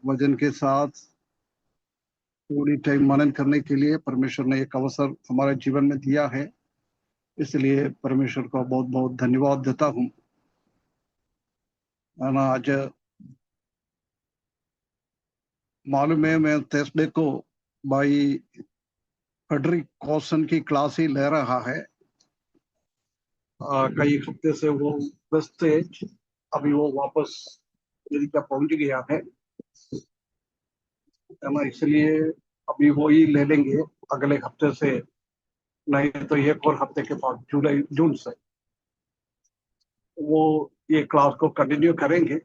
वजन के साथ पूरी टाइम मनन करने के लिए परमेश्वर ने एक अवसर हमारे जीवन में दिया है। इसलिए परमेश्वर का बहुत बहुत धन्यवाद देता हूँ। आज मालूम है, मैं थर्सडे को भाई फ्रेडरिक कॉसन की क्लास ही ले रहा है। कई हफ्ते से वो व्यस्त थे। अभी वो वापस अमेरिका पहुंच गया है ना, इसलिए अभी वो ही ले लेंगे अगले हफ्ते से। नहीं तो एक और हफ्ते के बाद जुलाई जून से वो ये क्लास को कंटिन्यू करेंगे।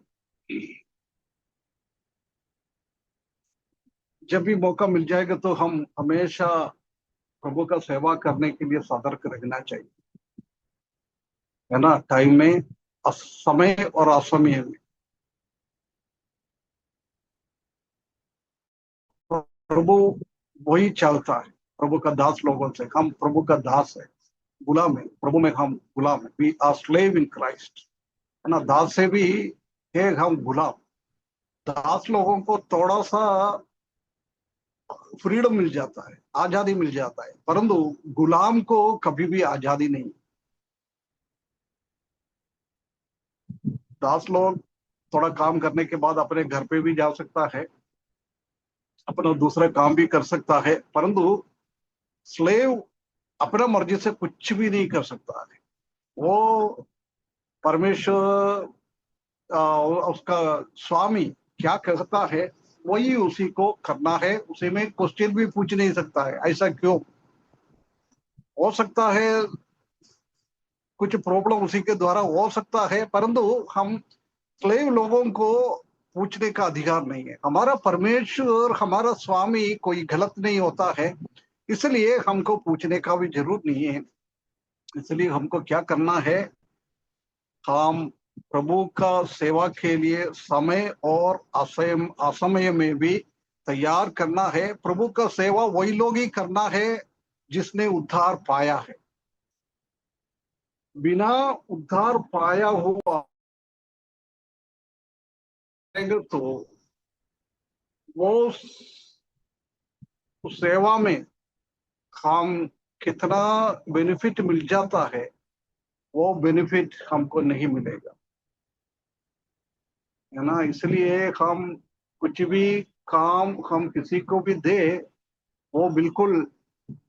जब भी मौका मिल जाएगा तो हम हमेशा प्रभु का सेवा करने के लिए सतर्क रहना चाहिए, है ना। टाइम में, समय और असमय में प्रभु वही चलता है। प्रभु का दास लोगों से, हम प्रभु का दास है, गुलाम है। प्रभु में हम गुलाम है। We are slave in Christ, है ना। दास से भी है हम गुलाम। दास लोगों को थोड़ा सा फ्रीडम मिल जाता है, आजादी मिल जाता है, परंतु गुलाम को कभी भी आजादी नहीं। दास लोग थोड़ा काम करने के बाद अपने घर पे भी जा सकता है, अपना दूसरा काम भी कर सकता है, परंतु स्लेव अपना मर्जी से कुछ भी नहीं कर सकता है। वो परमेश्वर, उसका स्वामी क्या कहता है वही उसी को करना है। उसी में क्वेश्चन भी पूछ नहीं सकता है, ऐसा क्यों। हो सकता है कुछ प्रॉब्लम उसी के द्वारा हो सकता है, परंतु हम स्लेव लोगों को पूछने का अधिकार नहीं है। हमारा परमेश्वर, हमारा स्वामी कोई गलत नहीं होता है, इसलिए हमको पूछने का भी जरूरत नहीं है। इसलिए हमको क्या करना है, हम प्रभु का सेवा के लिए समय और असमय में भी तैयार करना है। प्रभु का सेवा वही लोग ही करना है जिसने उद्धार पाया है। बिना उद्धार पाया हुआ तो वो उस सेवा में हम कितना बेनिफिट मिल जाता है, वो बेनिफिट हमको नहीं मिलेगा, है ना। इसलिए हम कुछ भी काम हम किसी को भी दे, वो बिल्कुल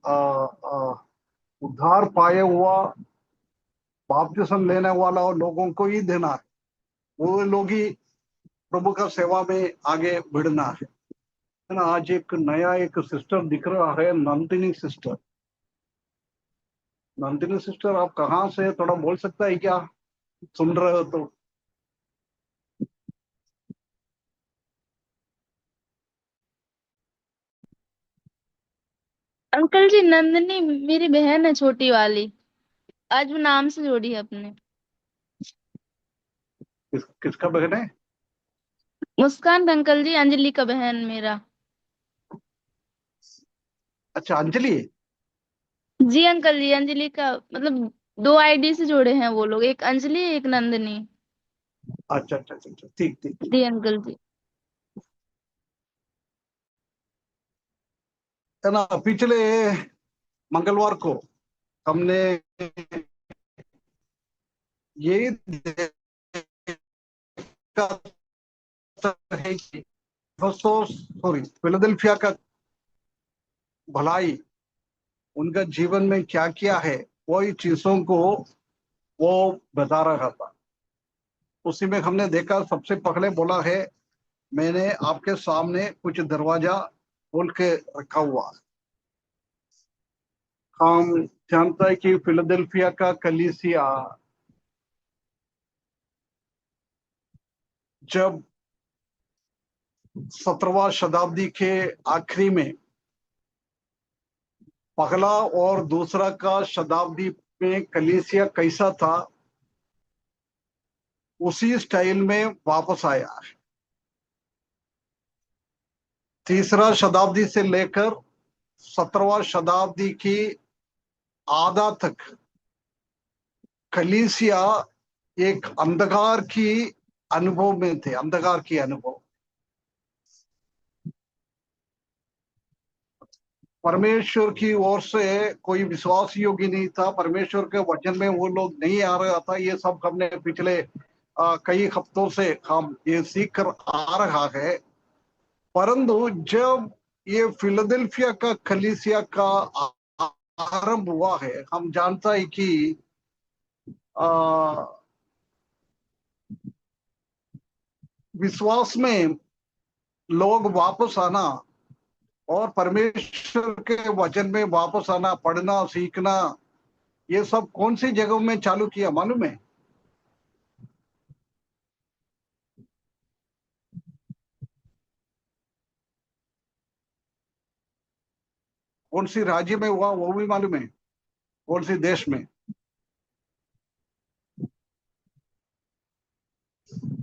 आ, आ, उद्धार पाए हुआ बपतिस्म लेने वाला लोगों को ही देना है। वो लोग ही प्रभु का सेवा में आगे बढ़ना है ना। आज एक नया एक सिस्टर दिख रहा है, नंदिनी सिस्टर। नंदिनी सिस्टर, आप कहाँ से, थोड़ा बोल सकता है क्या, सुन रहे हो तो। अंकल जी, नंदनी मेरी बहन है, छोटी वाली। आज वो नाम से जोड़ी है अपने। किसका बहन है? मुस्कान अंकल जी, अंजलि का बहन मेरा। अच्छा, अंजलि। जी अंकल जी, अंजलि का मतलब दो आईडी से जोड़े हैं वो लोग, एक अंजलि एक नंदनी। अच्छा अच्छा अच्छा अच्छा, ठीक ठीक ठीक। जी अंकल जी। है ना, पिछले मंगलवार को हमने ये देखा है कि सॉरी, फिलाडेल्फिया का भलाई, उनका जीवन में क्या किया है, वही चीजों को वो बता रहा था। उसी में हमने देखा, सबसे पहले बोला है, मैंने आपके सामने कुछ दरवाजा खोल के रखा हुआ है। हम जानता है कि फिलाडेल्फिया का कलीसिया जब 17वां शताब्दी के आखिरी में, पहला और दूसरा का शताब्दी में कलीसिया कैसा था, उसी स्टाइल में वापस आया है। तीसरा शताब्दी से लेकर 17वां शताब्दी की आधा तक कलीसिया एक अंधकार की अनुभव में थे, अंधकार की अनुभव। परमेश्वर की ओर से कोई विश्वास योग्य नहीं था, परमेश्वर के वचन में वो लोग नहीं आ रहा था। ये सब हमने पिछले कई हफ्तों से हम ये सीख कर आ रहा है। परंतु जब ये फिलाडेल्फिया का कलीसिया का आरंभ हुआ है, हम जानता है कि आ, विश्वास में लोग वापस आना और परमेश्वर के वचन में वापस आना, पढ़ना सीखना, ये सब कौन सी जगहों में चालू किया मालूम है? कौन सी राज्य में हुआ वो भी मालूम है? कौन सी देश में?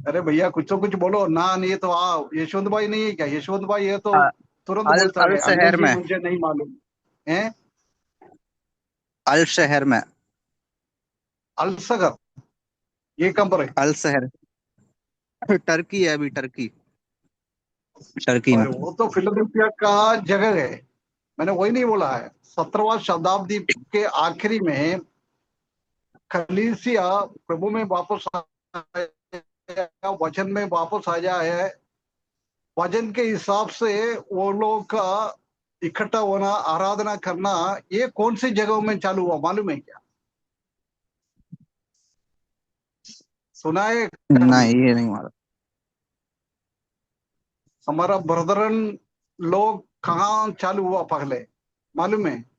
अरे भैया कुछ तो कुछ बोलो ना। नहीं तो यशवंत भाई नहीं है क्या? यशवंत भाई है तो अ- तुरंत अल बोलता अल है शहर अंग्रेजी में। मुझे नहीं मालूम है। अल शहर में। अलसगर ये कब है? अल शहर टर्की है, अभी टर्की, टर्की में। और वो तो फिलाडेल्फिया का जगह है, मैंने वही नहीं बोला है। 17वां शताब्दी के आखिरी में कलीसिया प्रभु में वापस आया, वचन में वापस आया है। वचन के हिसाब से वो लोग का इकट्ठा होना, आराधना करना, ये कौन सी जगहों में चालू हुआ मालूम है क्या? सुना है कभी? नहीं, ये नहीं मारा। हमारा ब्रदरन लोग कहाँ चालू हुआ पहले मालूम है?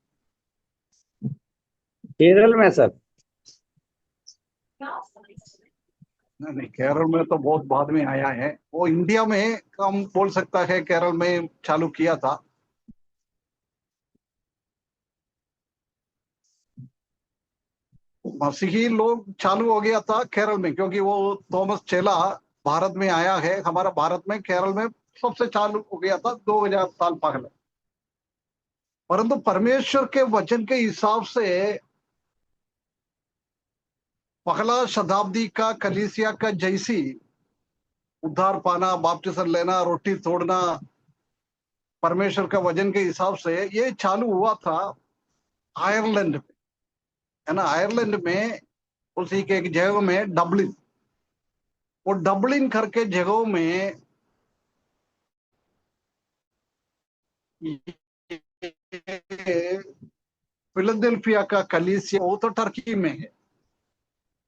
केरल में सर। नहीं नहीं, केरल में तो बहुत बाद में आया है। वो इंडिया में हम बोल सकता है केरल में चालू किया था। मसीही लोग चालू हो गया था केरल में, क्योंकि वो थॉमस चेला भारत में आया है। हमारा भारत में केरल में सबसे चालू हो गया था 2000 साल पहले। परंतु परमेश्वर के वचन के हिसाब से पहला शताब्दी का कलीसिया का जैसी उद्धार पाना, बपतिस्म लेना, रोटी तोड़ना, परमेश्वर का वचन के हिसाब से ये चालू हुआ था आयरलैंड में, है ना। आयरलैंड में उसी के एक जगह में डबलिन, वो डबलिन करके जगहों में फिलाडेल्फिया का कलीसिया वो तो टर्की में है।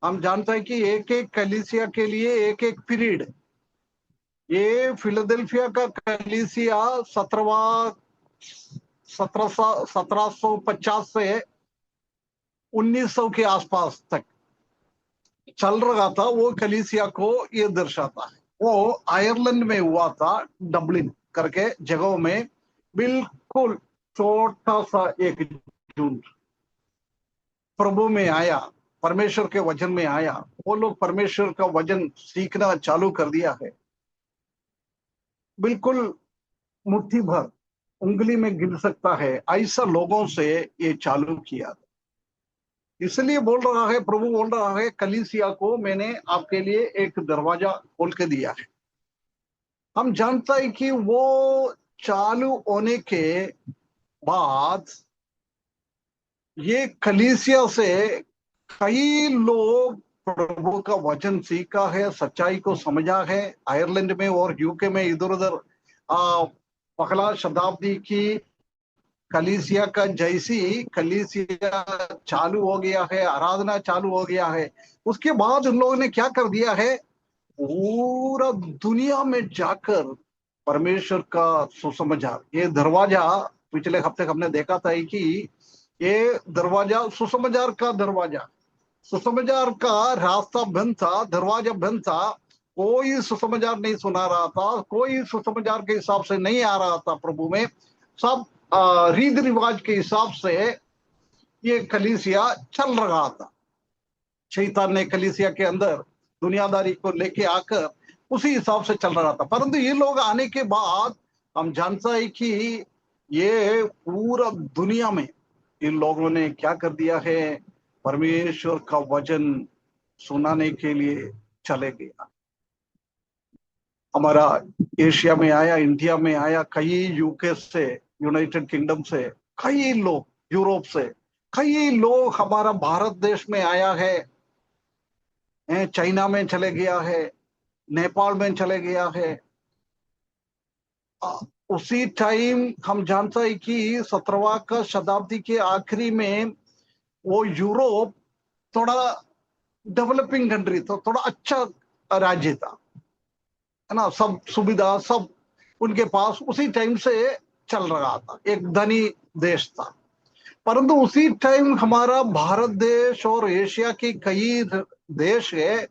हम जानते हैं कि एक एक कलीसिया के लिए एक एक पीरियड। ये फिलाडेल्फिया का कलीसिया 1750 से 1900 के आसपास तक चल रहा था। वो कलीसिया को ये दर्शाता है। वो आयरलैंड में हुआ था, डबलिन करके जगहों में, बिल्कुल छोटा सा एक झुंड प्रभु में आया, परमेश्वर के वचन में आया। वो लोग परमेश्वर का वचन सीखना चालू कर दिया है। बिल्कुल मुट्ठी भर, उंगली में गिन सकता है ऐसा लोगों से ये चालू किया। इसलिए बोल रहा है, प्रभु बोल रहा है कलीसिया को मैंने आपके लिए एक दरवाजा खोल के दिया है। हम जानता है कि वो चालू होने के बाद ये कलीसिया से कई लोग प्रभु का वचन सीखा है, सच्चाई को समझा है। आयरलैंड में और यूके में इधर उधर पहला शताब्दी की कलीसिया का जैसी कलीसिया चालू हो गया है, आराधना चालू हो गया है। उसके बाद उन लोगों ने क्या कर दिया है, पूरा दुनिया में जाकर परमेश्वर का सुसमाचार, ये दरवाजा, पिछले हफ्ते हमने देखा था कि ये दरवाजा सुसमाचार का दरवाजा, सुसमाचार का रास्ता बंद था, दरवाजा बंद था। कोई सुसमाचार नहीं सुना रहा था, कोई सुसमाचार के हिसाब से नहीं आ रहा था प्रभु में। सब रीति रिवाज के हिसाब से ये कलीसिया चल रहा था। शैतान ने कलीसिया के अंदर दुनियादारी को लेके आकर उसी हिसाब से चल रहा था। परंतु ये लोग आने के बाद हम जानता है कि ये पूरा दुनिया में इन लोगों ने क्या कर दिया है, परमेश्वर का वचन सुनाने के लिए चले गया। हमारा एशिया में आया, इंडिया में आया, कई यूके से, यूनाइटेड किंगडम से कई लोग यूरोप से, कई लोग हमारा भारत देश में आया है, चाइना में चले गया है, नेपाल में चले गया है। आ, उसी टाइम हम जानते हैं कि 17वां का शताब्दी के आखिरी में वो यूरोप थोड़ा डेवलपिंग कंट्री था, थोड़ा अच्छा राज्य था, है ना, सब सुविधा सब उनके पास उसी टाइम से चल रहा था, एक धनी देश था। परंतु उसी टाइम हमारा भारत देश और एशिया के कई देश है,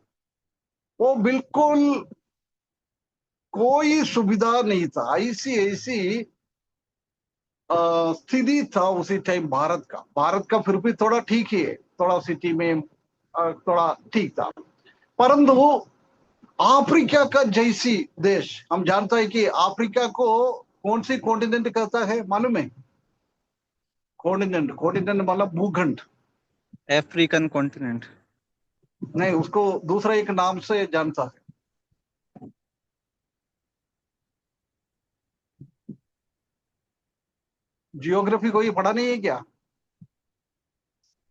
वो बिल्कुल कोई सुविधा नहीं था, ऐसी ऐसी स्थिति था उसी टाइम भारत का फिर भी थोड़ा ठीक ही है, थोड़ा सिटी में थोड़ा ठीक था। परंतु अफ्रीका का जैसी देश, हम जानते हैं कि अफ्रीका को कौन सी कॉन्टिनेंट कहता है मालूम है? कॉन्टिनेंट, कॉन्टिनेंट मतलब भूखंड। African continent. नहीं, उसको दूसरा एक नाम से जानता है। जियोग्राफी कोई पढ़ा नहीं है क्या?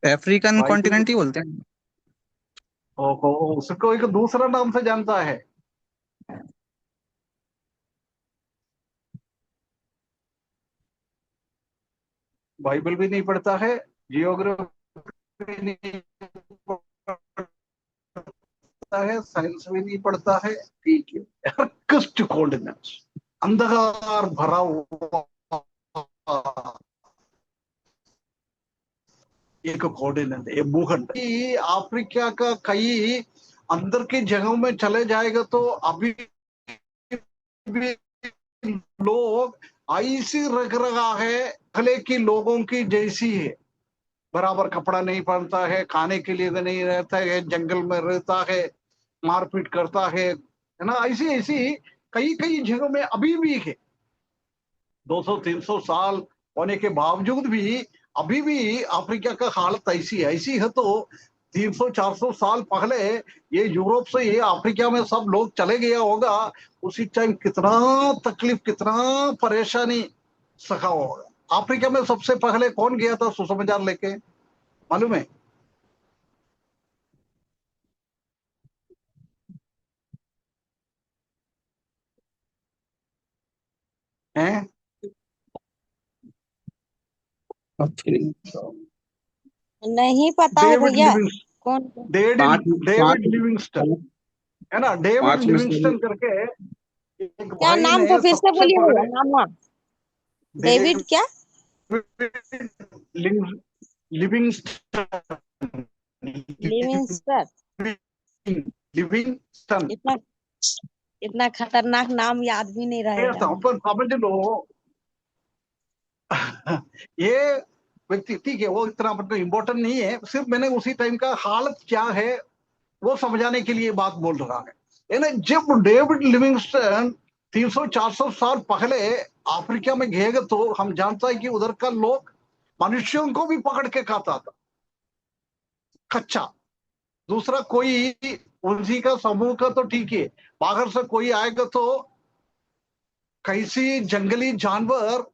अफ्रीकन भाई तो कॉन्टिनेंट ही बोलते हैं। उसको एक दूसरा नाम से जानता है। बाइबल भी नहीं पढ़ता है, जियोग्राफी नहीं पढ़ता है, साइंस भी नहीं पढ़ता है, ठीक है। डार्केस्ट कॉन्टिनेंट, अंधकार भरा हुआ एक कॉन्टिनेंट, एक भूखंड। अफ्रीका का कई अंदर की जगहों में चले जाएगा तो अभी भी लोग ऐसी रग रगा है, पहले की लोगों की जैसी है। बराबर कपड़ा नहीं पहनता है, खाने के लिए नहीं रहता है, जंगल में रहता है, मारपीट करता है ना, ऐसी ऐसी कई कई जगहों में अभी भी है। 200-300 साल होने के बावजूद भी अभी भी अफ्रीका का हालत ऐसी है तो 300-400 साल पहले ये यूरोप से ये अफ्रीका में सब लोग चले गया होगा, उसी टाइम कितना तकलीफ, कितना परेशानी सका होगा। अफ्रीका में सबसे पहले कौन गया था सुसमाचार लेके, मालूम है? हैं? नहीं पता है डेविड भैया। लिविंगस्टन, कौन? पांच डेविड लिविंगस्टन, है ना, डेविड 5 में से लिविंगस्टन करके एक क्या भाई नाम को ने फिर से सबसे बोलिए भैया, पहले नाम? डेविड क्या? Livingstone, Livingstone. लिविंगस्टन, इतना इतना खतरनाक नाम याद भी नहीं रहेगा। पर समझ लो ये व्यक्ति, ठीक है, वो इतना मतलब इम्पोर्टेंट नहीं है, सिर्फ मैंने उसी टाइम का हालत क्या है वो समझाने के लिए बात बोल रहा है ना। जब डेविड लिविंगस्टन 300-400 साल पहले अफ्रीका में गए तो हम जानता है कि उधर का लोग मनुष्यों को भी पकड़ के खाता था, कच्चा। दूसरा कोई उसी का समूह का तो ठीक है, बाहर से कोई आएगा तो कैसी जंगली जानवर,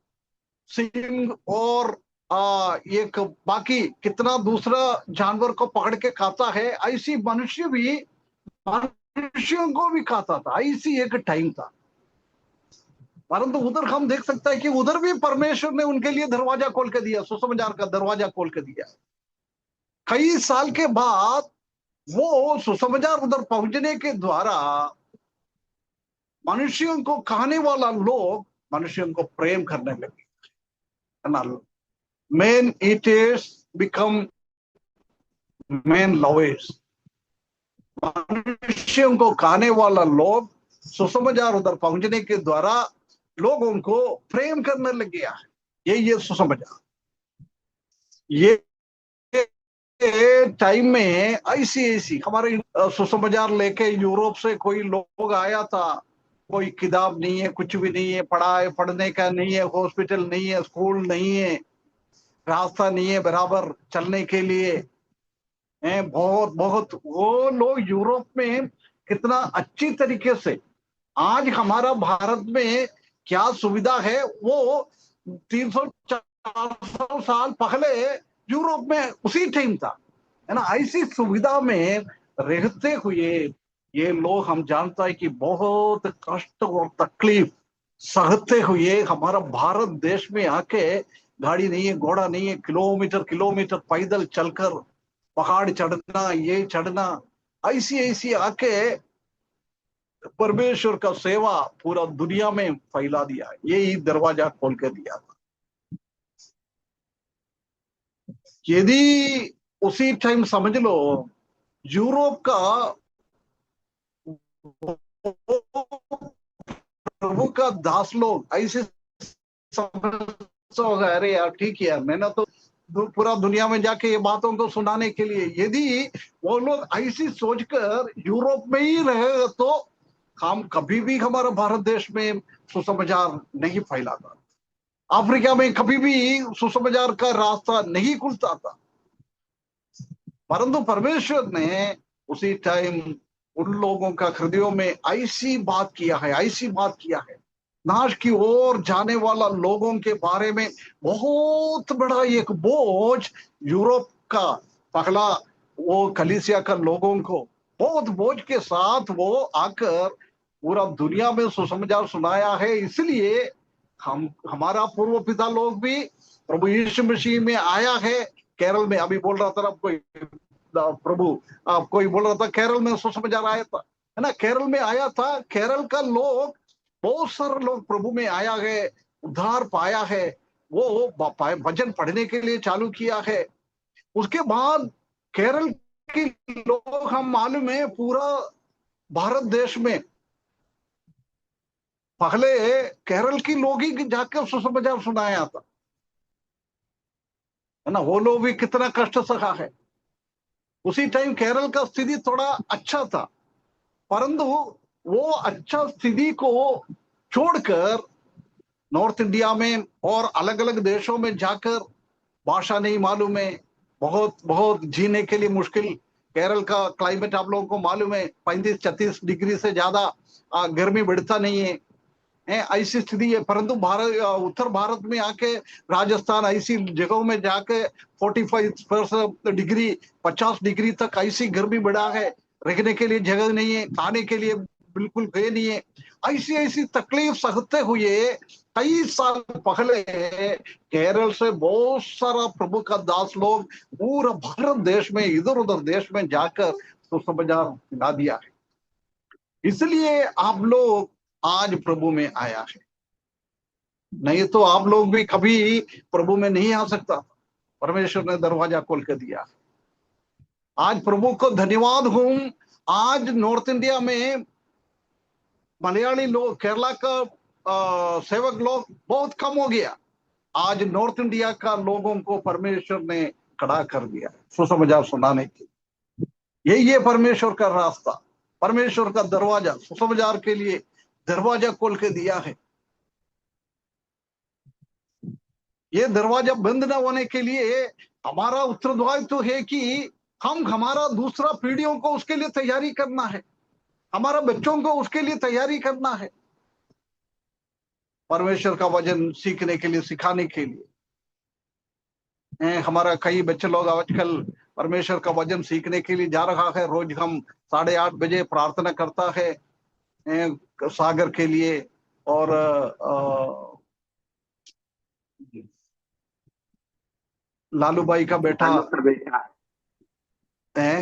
सिंह और एक बाकी कितना दूसरा जानवर को पकड़ के खाता है, ऐसी मनुष्य भी मनुष्यों को भी खाता था, ऐसी एक टाइम था। परंतु उधर हम देख सकते हैं कि उधर भी परमेश्वर ने उनके लिए दरवाजा खोल के दिया, सुसमाचार का दरवाजा खोल के दिया। कई साल के बाद वो सुसमाचार उधर पहुंचने के द्वारा मनुष्यों को खाने वाला लोग मनुष्यों को प्रेम करने लगे, है ना। Man eaters become man lovers, मनुष्यों को खाने वाला लोग सुसमाचार उधर पहुंचने के द्वारा लोगों को प्रेम करने लग गया है। ये सुसमाचार, ये टाइम में ऐसी ऐसी हमारे सुसमाचार लेके यूरोप से कोई लोग आया था, कोई किताब नहीं है, कुछ भी नहीं है, पढ़ने का नहीं है, हॉस्पिटल नहीं है, स्कूल नहीं है, रास्ता नहीं है बराबर चलने के लिए, बहुत बहुत वो लोग यूरोप में कितना अच्छी तरीके से, आज हमारा भारत में क्या सुविधा है वो 300 400 साल पहले यूरोप में उसी टाइम था, है ना। ऐसी सुविधा में रहते हुए ये लोग, हम जानता है कि बहुत कष्ट और तकलीफ सहते हुए हमारा भारत देश में आके, गाड़ी नहीं है, घोड़ा नहीं है, किलोमीटर किलोमीटर पैदल चलकर पहाड़ चढ़ना, ये चढ़ना, ऐसी ऐसी आके परमेश्वर का सेवा पूरा दुनिया में फैला दिया। यही दरवाजा खोल के दिया था। यदि उसी टाइम समझ लो यूरोप का प्रभु का दास लोग ऐसे समझ, अरे यार ठीक है यार, मैंने तो पूरा दुनिया में जाके ये बातों को सुनाने के लिए, यदि वो लोग ऐसी सोचकर यूरोप में ही रहे तो हम कभी भी हमारा भारत देश में सुसमाचार नहीं फैलाता, अफ्रीका में कभी भी सुसमाचार का रास्ता नहीं खुलता था। परंतु परमेश्वर ने उसी टाइम उन लोगों का हृदयों में ऐसी बात किया है, ऐसी बात किया है, नाश की ओर जाने वाला लोगों के बारे में बहुत बड़ा एक बोझ यूरोप का पहला वो कलीसिया का लोगों को बहुत बोझ के साथ वो आकर पूरा दुनिया में सुसमाचार सुनाया है। इसलिए हमारा पूर्व पिता लोग भी प्रभु यीशु मसीह में आया है। केरल में अभी बोल रहा था ना कोई प्रभु, कोई बोल रहा था केरल में सुसमाचार आया था, है ना, केरल में आया था। केरल का लोग, बहुत सारे लोग प्रभु में आया है, उद्धार पाया है, वो भजन पढ़ने के लिए चालू किया है। उसके बाद केरल के लोग, हम मालूम है पूरा भारत देश में पहले केरल की लोग ही जाकर सुसमाचार सुनाया था, है ना। वो लोग भी कितना कष्ट सहा है। उसी टाइम केरल का स्थिति थोड़ा अच्छा था, परंतु वो अच्छा स्थिति को छोड़कर नॉर्थ इंडिया में और अलग अलग देशों में जाकर, भाषा नहीं मालूम है, बहुत बहुत जीने के लिए मुश्किल। केरल का क्लाइमेट आप लोगों को मालूम है, 35-36 डिग्री से ज्यादा गर्मी बढ़ता नहीं है, ऐसी स्थिति है। परंतु उत्तर भारत में आके राजस्थान ऐसी जगहों में जाके 45 डिग्री 50 डिग्री तक ऐसी गर्मी बढ़ा है, रहने के लिए जगह नहीं है, खाने के लिए बिल्कुल है नहीं है। ऐसी ऐसी तकलीफ सहते हुए कई साल पहले केरल से बहुत सारा प्रभु का दास लोग पूरा भारत देश में इधर उधर देश में जाकर सुसमाचार ला दिया है। इसलिए आप लोग आज प्रभु में आया है, नहीं तो आप लोग भी कभी प्रभु में नहीं आ सकता। परमेश्वर ने दरवाजा खोल कर दिया। आज प्रभु को धन्यवाद हूं। आज नॉर्थ इंडिया में मलयाली लोग, केरला का सेवक लोग बहुत कम हो गया। आज नॉर्थ इंडिया का लोगों को परमेश्वर ने खड़ा कर दिया सुसमाचार सुनाने के। यही है परमेश्वर का रास्ता, परमेश्वर का दरवाजा, सुसमाचार के लिए दरवाजा खोल के दिया है। ये दरवाजा बंद न होने के लिए हमारा उत्तरदायित्व तो है कि हम हमारा दूसरा पीढ़ियों को उसके लिए तैयारी करना है, हमारा बच्चों को उसके लिए तैयारी करना है, परमेश्वर का वचन सीखने के लिए, सिखाने के लिए। हमारा कई बच्चे लोग आजकल परमेश्वर का वचन सीखने के लिए जा रहा है। रोज हम 8:30 बजे प्रार्थना करता है सागर के लिए, और लालू का बेटा है,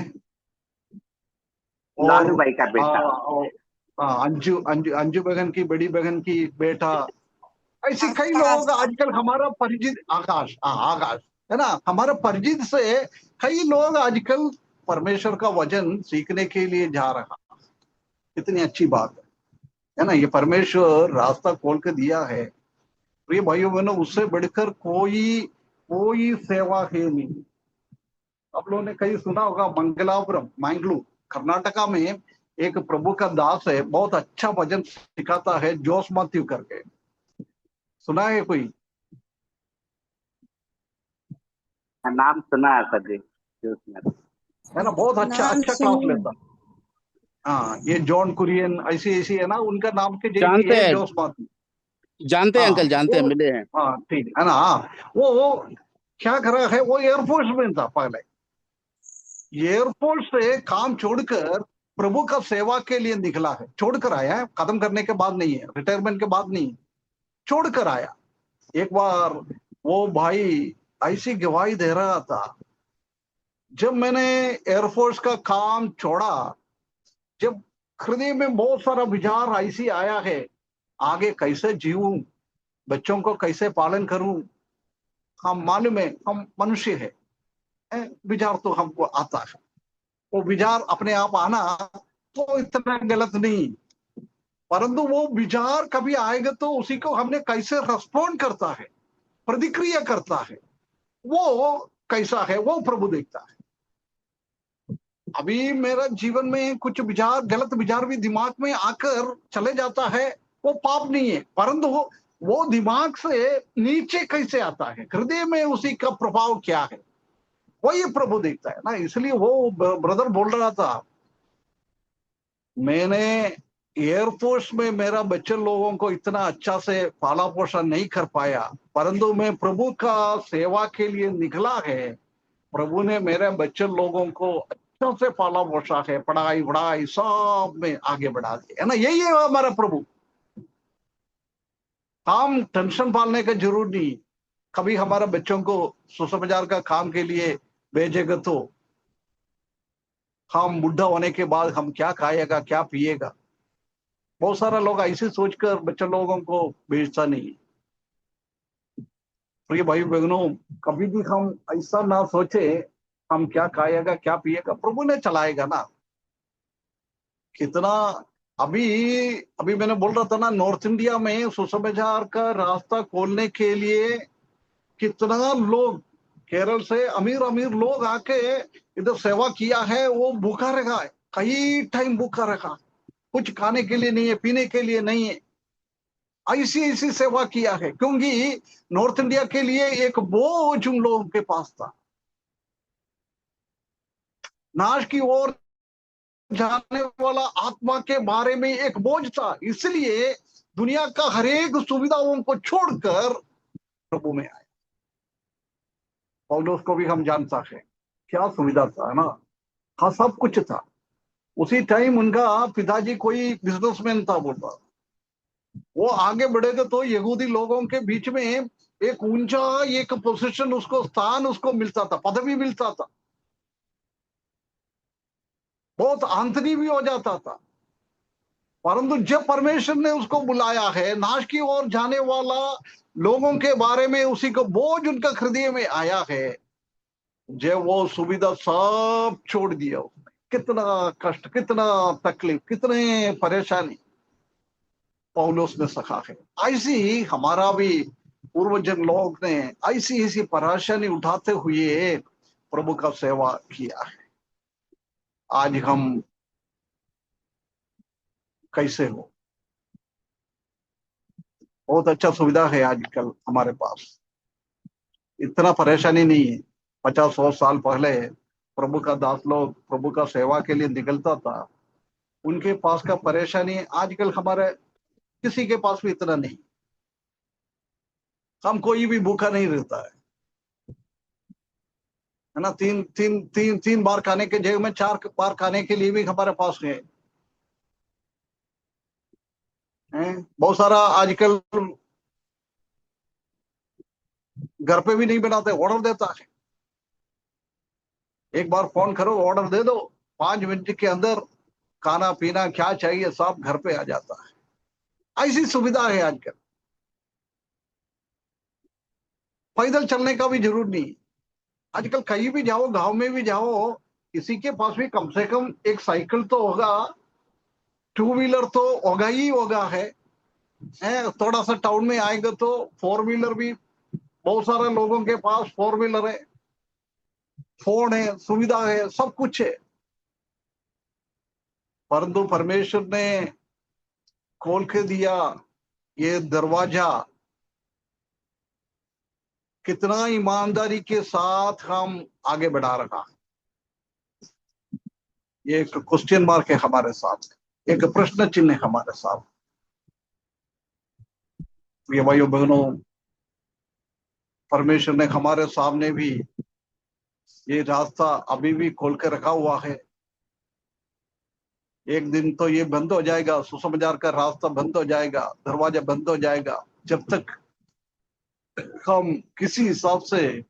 लालू भाई का बेटा, अंजू अंजू अंजू बहन की बड़ी बहन की बेटा, ऐसे कई लोग आजकल हमारा परिचित, आकाश आकाश है ना, हमारा परिचित से कई लोग आजकल परमेश्वर का वचन सीखने के लिए जा रहा। कितनी अच्छी बात है ना। ये परमेश्वर रास्ता खोल के दिया है। प्रिय भाइयों बहनों, उससे बढ़कर कोई सेवा है नहीं। आप लोगों ने कहीं सुना होगा, मंगलापुरम, मैंगलूर, कर्नाटका में एक प्रभु का दास है, बहुत अच्छा भजन सिखाता है, जोस मैथ्यू करके। सुना है कोई? नाम सुना है सर जी, है ना, बहुत अच्छा क्लास लेता। हाँ, ये जॉन कुरियन ऐसी ऐसी है ना, उनका नाम के जैसे जोस मैथ्यू। जानते हैं हाँ अंकल, जानते हैं, वो, मिले हैं। हाँ ठीक है ना। हाँ वो क्या कर रहा है, वो एयरफोर्स में था पहले। एयरफोर्स से काम छोड़कर प्रभु का सेवा के लिए निकला है। छोड़कर आया है, खत्म करने के बाद नहीं है, रिटायरमेंट के बाद नहीं है, छोड़कर आया। एक बार वो भाई ऐसी गवाही दे रहा था, जब मैंने एयरफोर्स का काम छोड़ा, जब हृदय में बहुत सारा विचार ऐसी आया है, आगे कैसे जीऊं, बच्चों को कैसे पालन करूं। हम मालूम है हम मनुष्य है, विचार तो हमको आता है। वो विचार अपने आप आना तो इतना गलत नहीं, परंतु वो विचार कभी आएगा तो उसी को हमने कैसे रेस्पॉन्ड करता है, प्रतिक्रिया करता है, वो कैसा है वो प्रभु देखता है। अभी मेरा जीवन में कुछ विचार, गलत विचार भी दिमाग में आकर चले जाता है, वो पाप नहीं है, परंतु वो दिमाग से नीचे कैसे आता है, हृदय में उसी का प्रभाव क्या है, वही प्रभु देखता है ना। इसलिए वो ब्रदर बोल रहा था, मैंने एयरफोर्स में मेरा बच्चे लोगों को इतना अच्छा से पाला पोषण नहीं कर पाया, परंतु मैं प्रभु का सेवा के लिए निकला है। प्रभु ने मेरे बच्चे लोगों को अच्छा से पाला पोषा है, पढ़ाई वढ़ाई सब में आगे बढ़ा दिया है ना। यही है हमारा प्रभु। काम टेंशन पालने का जरूर नहीं। कभी हमारे बच्चों को सुसमाचार का काम के लिए भेजेगा तो हम बुढ़ा होने के बाद हम क्या खाएगा क्या पिएगा, बहुत सारा लोग ऐसे सोचकर बच्चे लोगों को भेजता नहीं। प्रिय भाई बहनों, कभी भी हम ऐसा ना सोचे हम क्या खाएगा क्या पिएगा, प्रभु ने चलाएगा ना। कितना अभी अभी मैंने बोल रहा था ना, नॉर्थ इंडिया में सुसमाचार का रास्ता खोलने के लिए कितना लोग केरल से अमीर अमीर लोग आके इधर सेवा किया है। वो भूखा रखा है, कई टाइम भूखा रखा, कुछ खाने के लिए नहीं है, पीने के लिए नहीं है, ऐसी ऐसी सेवा किया है, क्योंकि नॉर्थ इंडिया के लिए एक बोझ उन लोगों के पास था, नाश की ओर जाने वाला आत्मा के बारे में एक बोझ था। इसलिए दुनिया का हर एक सुविधाओं को छोड़कर प्रभु में आया। पौलुस को भी हम जानता है, क्या सुविधा था ना। हाँ सब कुछ था। उसी टाइम उनका पिताजी कोई बिजनेसमैन था, बोल रहा, वो आगे बढ़ेगा तो यहूदी लोगों के बीच में एक ऊंचा एक पोजीशन, उसको स्थान उसको मिलता था, पदवी मिलता था, बहुत आंतरिक भी हो जाता था। परंतु जब परमेश्वर ने उसको बुलाया है, नाश की ओर जाने वाला लोगों के बारे में उसी को बोझ उनका हृदय में आया है, जब वो सुविधा सब छोड़ दिया उसने, कितना कष्ट, कितना तकलीफ, कितने परेशानी पौलुस ने सखा है। ऐसी ही हमारा भी पूर्वजन लोग ने ऐसी ऐसी परेशानी उठाते हुए प्रभु का सेवा किया है। आज हम कैसे हो, बहुत अच्छा सुविधा है आजकल हमारे पास, इतना परेशानी नहीं है। 50-100 साल पहले प्रभु का दास लोग प्रभु का सेवा के लिए निकलता था, उनके पास का परेशानी आजकल हमारे किसी के पास भी इतना नहीं। हम कोई भी भूखा नहीं रहता है ना। तीन तीन तीन तीन बार खाने के जगह में 4 बार खाने के लिए भी हमारे पास है। बहुत सारा आजकल घर पे भी नहीं बनाते, ऑर्डर देता है। एक बार फोन करो, ऑर्डर दे दो, 5 मिनट के अंदर खाना पीना क्या चाहिए सब घर पे आ जाता है। ऐसी सुविधा है आजकल, पैदल चलने का भी जरूरत नहीं। आजकल कहीं भी जाओ, गांव में भी जाओ, किसी के पास भी कम से कम एक साइकिल तो होगा, 2 व्हीलर तो होगा ही होगा है। थोड़ा सा टाउन में आएगा तो 4 व्हीलर भी, बहुत सारे लोगों के पास 4 व्हीलर है, फोन है, सुविधा है, सब कुछ है। परंतु परमेश्वर ने खोल के दिया ये दरवाजा, कितना ईमानदारी के साथ हम आगे बढ़ा रहा है। ये एक क्वेश्चन मार्क है हमारे साथ, एक प्रश्न चिन्ह है हमारे साथ। ये भाइयों बहनों, परमेश्वर ने हमारे सामने भी ये रास्ता अभी भी खोल के रखा हुआ है। एक दिन तो ये बंद हो जाएगा, सुसमाचार का रास्ता बंद हो जाएगा, दरवाजा बंद हो जाएगा, जब तक हम किसी हिसाब से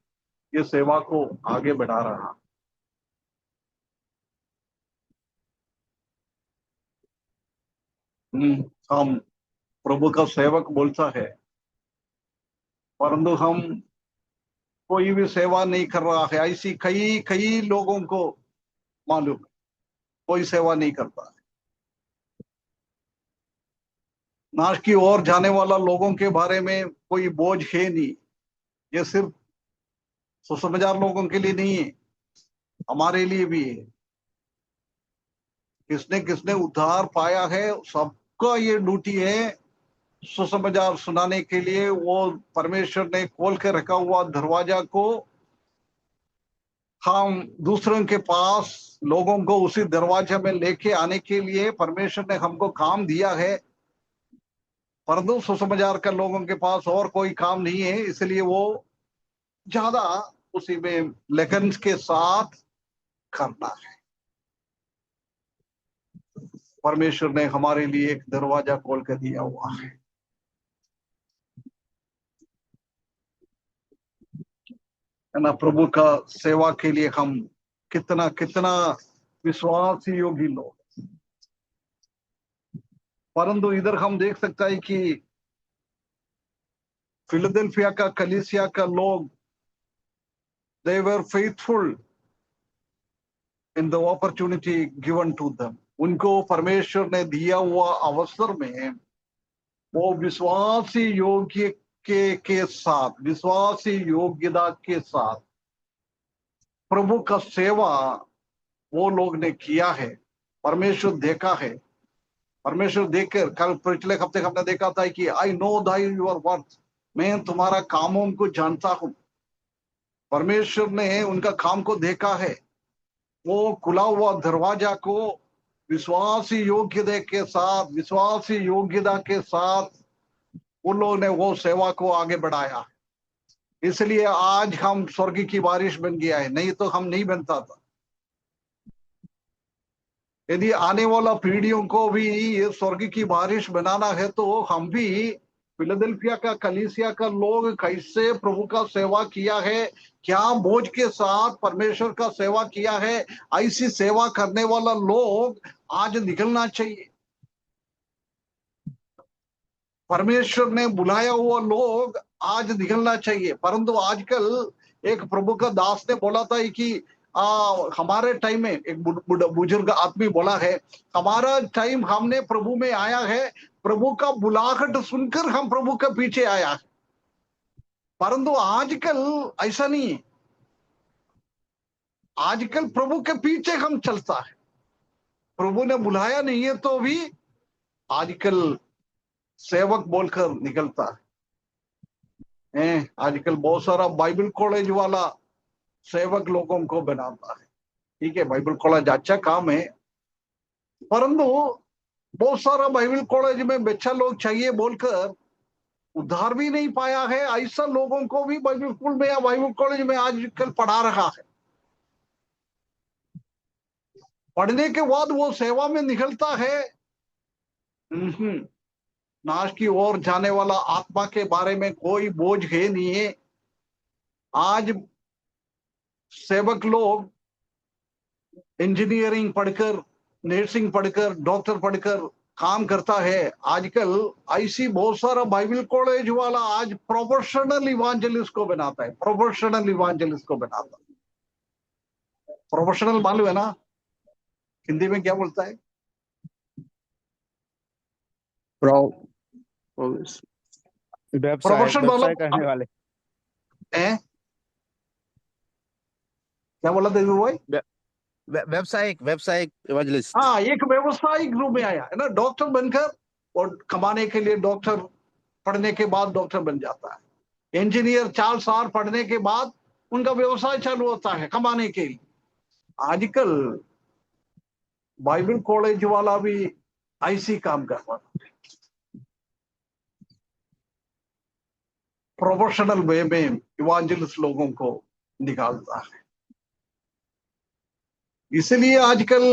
ये सेवा को आगे बढ़ा रहा। हम प्रभु का सेवक बोलता है, परंतु हम कोई भी सेवा नहीं कर रहा है। ऐसी कई कई लोगों को मालूम है, कोई सेवा नहीं करता है। नाश की ओर जाने वाला लोगों के बारे में कोई बोझ है नहीं। ये सिर्फ सुसमाचार लोगों के लिए नहीं है, हमारे लिए भी है। किसने किसने उद्धार पाया है, सबका ये ड्यूटी है सुसमाचार सुनाने के लिए। वो परमेश्वर ने खोल के रखा हुआ दरवाजा को हम दूसरों के पास लोगों को उसी दरवाजे में लेके आने के लिए परमेश्वर ने हमको काम दिया है। परंतु सुसमाचार का लोगों के पास और कोई काम नहीं है, इसलिए वो ज्यादा उसी में लगन के साथ करना है। परमेश्वर ने हमारे लिए एक दरवाजा खोल कर दिया हुआ है ना। प्रभु का सेवा के लिए हम कितना कितना विश्वास योगी लोग। परंतु इधर हम देख सकता है कि फिलाडेल्फिया का कलीसिया का लोग, they were faithful in the opportunity given to them. उनको परमेश्वर ने दिया हुआ अवसर में वो विश्वासी योग्य के साथ, विश्वासी योग्यता के साथ प्रभु का सेवा वो लोग ने किया है। परमेश्वर देखा है, परमेश्वर देखकर, कल पिछले हफ्ते हमने देखा था कि I know Dai your worth, मैं तुम्हारा कामों को जानता हूं। परमेश्वर ने उनका काम को देखा है। वो खुला हुआ दरवाजा को विश्वासी योग्यता के साथ, विश्वासी योग्यता के साथ उन लोगों ने वो सेवा को आगे बढ़ाया। इसलिए आज हम स्वर्ग की बारिश बन गया है, नहीं तो हम नहीं बनता था। यदि आने वाला पीढ़ियों को भी ये स्वर्ग की बारिश बनाना है तो हम भी फिलाडेल्फिया का कलीसिया का लोग कैसे प्रभु का सेवा किया है, क्या बोझ के साथ परमेश्वर का सेवा किया है, ऐसी सेवा करने वाला लोग आज निकलना चाहिए। परमेश्वर ने बुलाया हुआ लोग आज निकलना चाहिए। परंतु आजकल एक प्रभु का दास ने बोला था कि हमारे टाइम में, एक बुजुर्ग आदमी बोला है, हमारा टाइम हमने प्रभु में आया है, प्रभु का बुलाहट सुनकर हम प्रभु के पीछे आया है। परंतु आजकल ऐसा नहीं है। आजकल प्रभु के पीछे हम चलता है। प्रभु ने बुलाया नहीं है तो भी आजकल सेवक बोलकर निकलता है। आजकल बहुत सारा बाइबल कॉलेज वाला सेवक लोगों को बनाता है। ठीक है, बाइबल कॉलेज अच्छा काम है, परंतु बहुत सारा बाइबल कॉलेज में बच्चा लोग चाहिए बोलकर उद्धार भी नहीं पाया है। ऐसा लोगों को भी बाइबल स्कूल में या बाइबल कॉलेज में आजकल पढ़ा रहा है। पढ़ने के बाद वो सेवा में निकलता है, नाश की ओर जाने वाला आत्मा के बारे में कोई बोझ है नहीं है। आज सेवक लोग इंजीनियरिंग पढ़कर, नर्सिंग पढ़कर, डॉक्टर पढ़कर काम करता है। आजकल ऐसी बहुत सारा बाइबल कॉलेज वाला आज प्रोफेशनल इवांजलिस्ट को बनाता है, प्रोफेशनल इवांजलिस्ट को बनाता है। प्रोफेशनल मालूम है ना हिंदी में क्या बोलता है? प्रोफेशनल व्यवसाय करने वाले। क्या बोला देवी भाई? व्यावसायिक इवांजलिस्ट। हाँ, एक व्यवसायिक रूप में आया है ना, डॉक्टर बनकर और कमाने के लिए, डॉक्टर पढ़ने के बाद डॉक्टर बन जाता है। इंजीनियर 4 साल पढ़ने के बाद उनका व्यवसाय चालू होता है कमाने के लिए। आजकल बाइबल कॉलेज वाला भी ऐसी काम कर रहा है। प्रोफेशनल वे में इवांजलिस्ट लोगों को निकालता है। इसलिए आजकल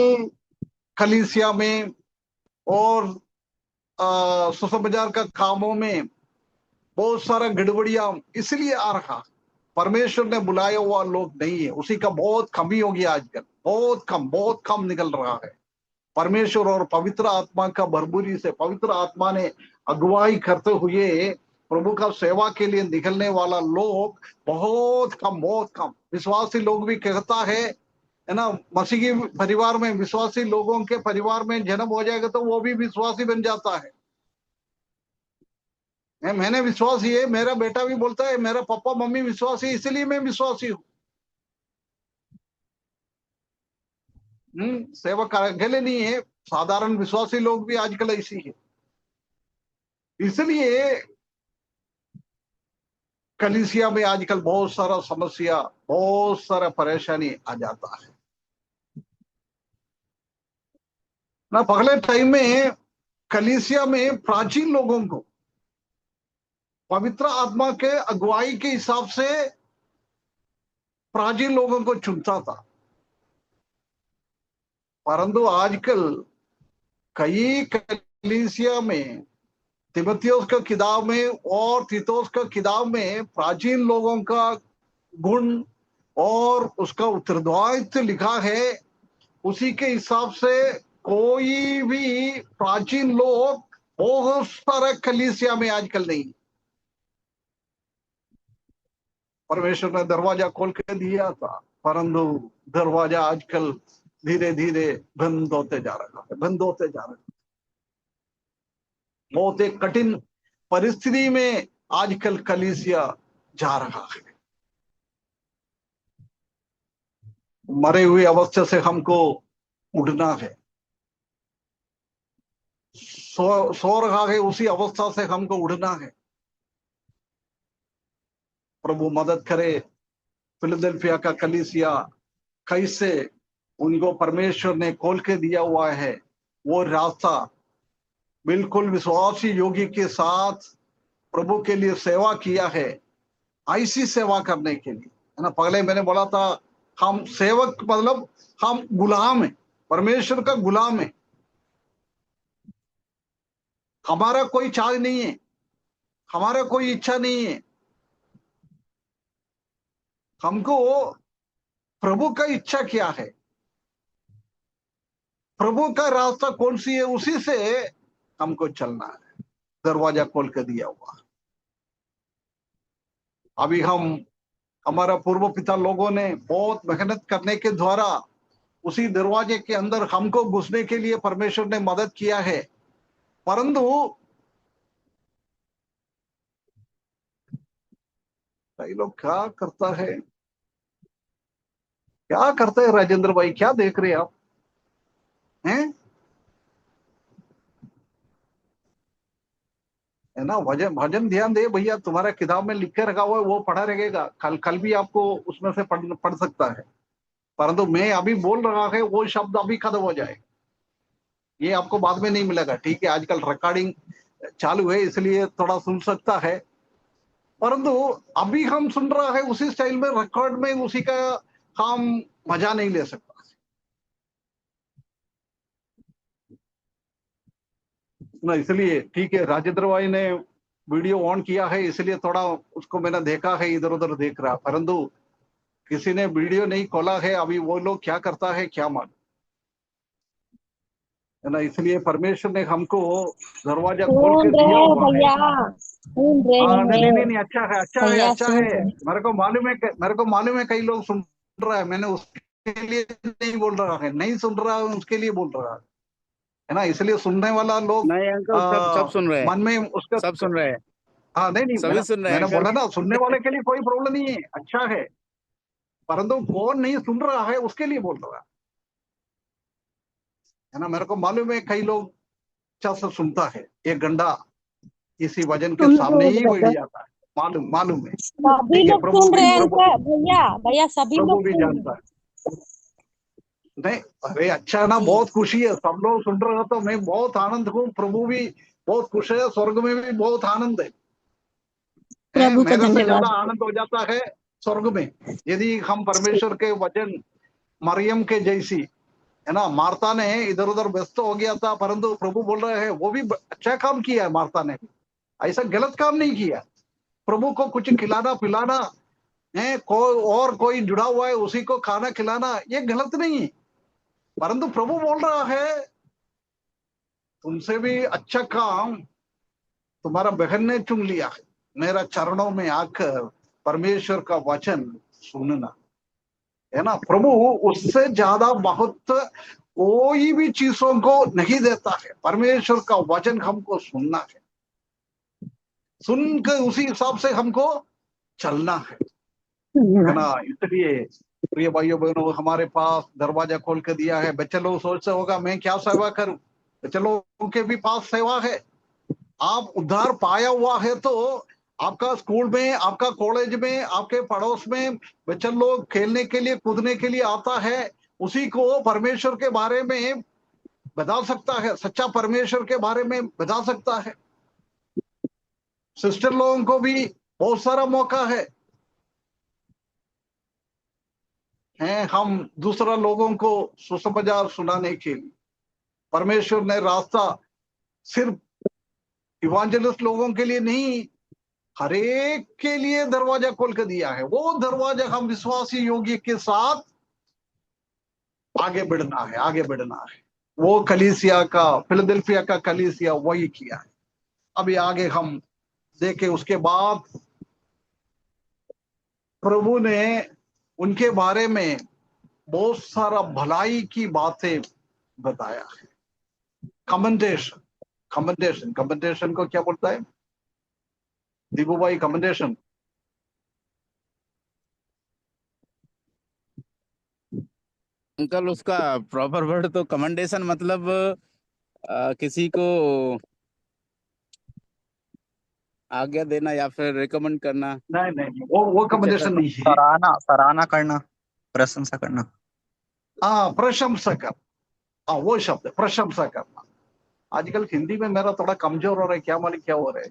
कलीसिया में और सुसमाचार का कामों में बहुत सारा गड़बड़ियां इसलिए आ रहा, परमेश्वर ने बुलाया हुआ लोग नहीं है, उसी का बहुत कमी हो गया आजकल, बहुत कम निकल रहा है। परमेश्वर और पवित्र आत्मा का भरपूरी से पवित्र आत्मा ने अगुवाई करते हुए प्रभु का सेवा के लिए निकलने वाला लोग बहुत कम। विश्वासी लोग भी कहता है ना, मसीही परिवार में विश्वासी लोगों के परिवार में जन्म हो जाएगा तो वो भी विश्वासी बन जाता है। मैंने विश्वासी है, मेरा बेटा भी बोलता है मेरा पापा मम्मी विश्वासी, इसलिए मैं विश्वासी हूँ। सेवक अकेले नहीं है, साधारण विश्वासी लोग भी आजकल ऐसी है। इसलिए कलीसिया में आजकल बहुत सारा समस्या, बहुत सारा परेशानी आ जाता है ना। पहले टाइम में कलीसिया में प्राचीन लोगों को पवित्र आत्मा के अगुवाई के हिसाब से प्राचीन लोगों को चुनता था, परंतु आजकल कई कलीसिया में तिमोथियुस का किताब में और तीतुस का किताब में प्राचीन लोगों का गुण और उसका उत्तरदायित्व लिखा है। उसी के हिसाब से कोई भी प्राचीन लोग बहुत सारे कलीसिया में आजकल नहीं। परमेश्वर ने दरवाजा खोल के दिया था, परंतु दरवाजा आजकल धीरे धीरे बंद होते जा रहा है। बहुत एक कठिन परिस्थिति में आजकल कलीसिया जा रहा है। मरे हुए अवस्था से हमको उठना है, सो रहा है उसी अवस्था से हमको उठना है। प्रभु मदद करे। फिलाडेल्फिया का कलीसिया कैसे उनको परमेश्वर ने खोल के दिया हुआ है, वो रास्ता बिल्कुल विश्वासी योगी के साथ प्रभु के लिए सेवा किया है, ऐसी सेवा करने के लिए, है ना। पहले मैंने बोला था हम सेवक मतलब हम गुलाम है, परमेश्वर का गुलाम है। हमारा कोई चार्ज नहीं है, हमारा कोई इच्छा नहीं है। हमको प्रभु का इच्छा क्या है, प्रभु का रास्ता कौन सी है, उसी से हमको चलना है। दरवाजा खोल कर दिया हुआ। अभी हमारा पूर्व पिता लोगों ने बहुत मेहनत करने के द्वारा उसी दरवाजे के अंदर हमको घुसने के लिए परमेश्वर ने मदद किया है, परंतु कई लोग क्या करते हैं राजेंद्र भाई, क्या देख रहे हैं आप हैं? है ना, भजन ध्यान दे भैया, तुम्हारा किताब में लिख के रखा हुआ है वो पढ़ा रहेगा, कल भी आपको उसमें से पढ़ सकता है। परंतु मैं अभी बोल रहा है वो शब्द अभी खत्म हो जाए, ये आपको बाद में नहीं मिलेगा। ठीक है, आजकल रिकॉर्डिंग चालू है इसलिए थोड़ा सुन सकता है, परंतु अभी हम सुन रहा है उसी स्टाइल में, रिकॉर्ड में उसी का हम मजा नहीं ले सकता ना। इसलिए ठीक है, राजेंद्र भाई ने वीडियो ऑन किया है इसलिए थोड़ा उसको मैंने देखा है, इधर उधर देख रहा, परंतु किसी ने वीडियो नहीं खोला है। अभी वो लोग क्या करता है क्या मालूम, है ना। इसलिए परमेश्वर ने हमको दरवाजा खोल के दिया हुआ है। भैया सुन रहे नहीं, अच्छा है। मेरे को मालूम है कई लोग सुन रहा है, मैंने उसके लिए नहीं बोल रहा है, नहीं सुन रहा है उसके लिए बोल रहा है ना। इसलिए सुनने वाला लोग नहीं अंकल, सब सुन रहे हैं, मन में उसका सब सुन रहे हैं। हाँ नहीं सभी सुन रहे हैं मैंने बोला ना, सुनने वाले के लिए कोई प्रॉब्लम नहीं है, अच्छा है, परंतु कौन नहीं सुन रहा है उसके लिए बोल रहा है ना। मेरे को मालूम है कई लोग अच्छा से सुनता है, एक गंडा इसी वजन के सामने ही बैठ जाता है, मालूम है। सभी लोग सुन रहे हैं भैया सभी प्रभु लोग भी जानता है। नहीं अरे अच्छा ना, बहुत खुशी है, सब लोग सुन रहे हो तो मैं बहुत आनंद हूँ, प्रभु भी बहुत खुश है, स्वर्ग में भी बहुत आनंद है। प्रभु का मेरे से ज्यादा धन्यवाद। आनंद हो जाता है स्वर्ग में, यदि हम परमेश्वर के वचन मरियम के जैसी, है ना, मार्ता ने इधर उधर व्यस्त हो गया था, परंतु प्रभु बोल रहे हैं वो भी अच्छा काम किया है, मार्ता ने भी ऐसा गलत काम नहीं किया। प्रभु को कुछ खिलाना पिलाना है, कोई जुड़ा हुआ है उसी को खाना खिलाना, ये गलत नहीं है। परंतु प्रभु बोल रहा है तुमसे भी अच्छा काम तुम्हारा बहन ने चुन लिया है, मेरा चरणों में आकर परमेश्वर का वचन सुनना, है ना। प्रभु उससे ज्यादा बहुत कोई भी चीजों को नहीं देता है, परमेश्वर का वचन हमको सुनना है, सुनकर उसी हिसाब से हमको चलना है ना। इसलिए प्रिय भाइयों बहनों, हमारे पास दरवाजा खोल के दिया है। बच्चे लोग सोचते होगा मैं क्या सेवा करूं, बच्चे लोगों के भी पास सेवा है। आप उद्धार पाया हुआ है तो आपका स्कूल में, आपका कॉलेज में, आपके पड़ोस में बच्चे लोग खेलने के लिए कूदने के लिए आता है, उसी को परमेश्वर के बारे में बता सकता है, सच्चा परमेश्वर के बारे में बता सकता है। सिस्टर लोगों को भी बहुत सारा मौका है हम दूसरा लोगों को सुसमाचार सुनाने के लिए। परमेश्वर ने रास्ता सिर्फ इवांजेलिस्ट लोगों के लिए नहीं, हर एक के लिए दरवाजा खोल कर दिया है। वो दरवाजा हम विश्वासी योगी के साथ आगे बढ़ना है, आगे बढ़ना है। वो कलीसिया का, फिलाडेल्फिया का कलीसिया वही किया है। अभी आगे हम देखे, उसके बाद प्रभु ने उनके बारे में बहुत सारा भलाई की बातें बताया है। कमेंटेशन, कमेंटेशन, कमेंटेशन को क्या बोलता है दीपू भाई? कमेंटेशन अंकल, उसका प्रॉपर वर्ड तो कमेंडेशन मतलब किसी को आज्ञा देना या फिर रिकमेंड करना। नहीं नहीं, वो कमेंटेशन नहीं है। सराहना, सराहना करना, प्रशंसा करना। हाँ, प्रशंसा कर, हाँ वो शब्द है, प्रशंसा करना। आजकल हिंदी में मेरा थोड़ा कमजोर हो रहा है, क्या मालूम क्या हो रहा है।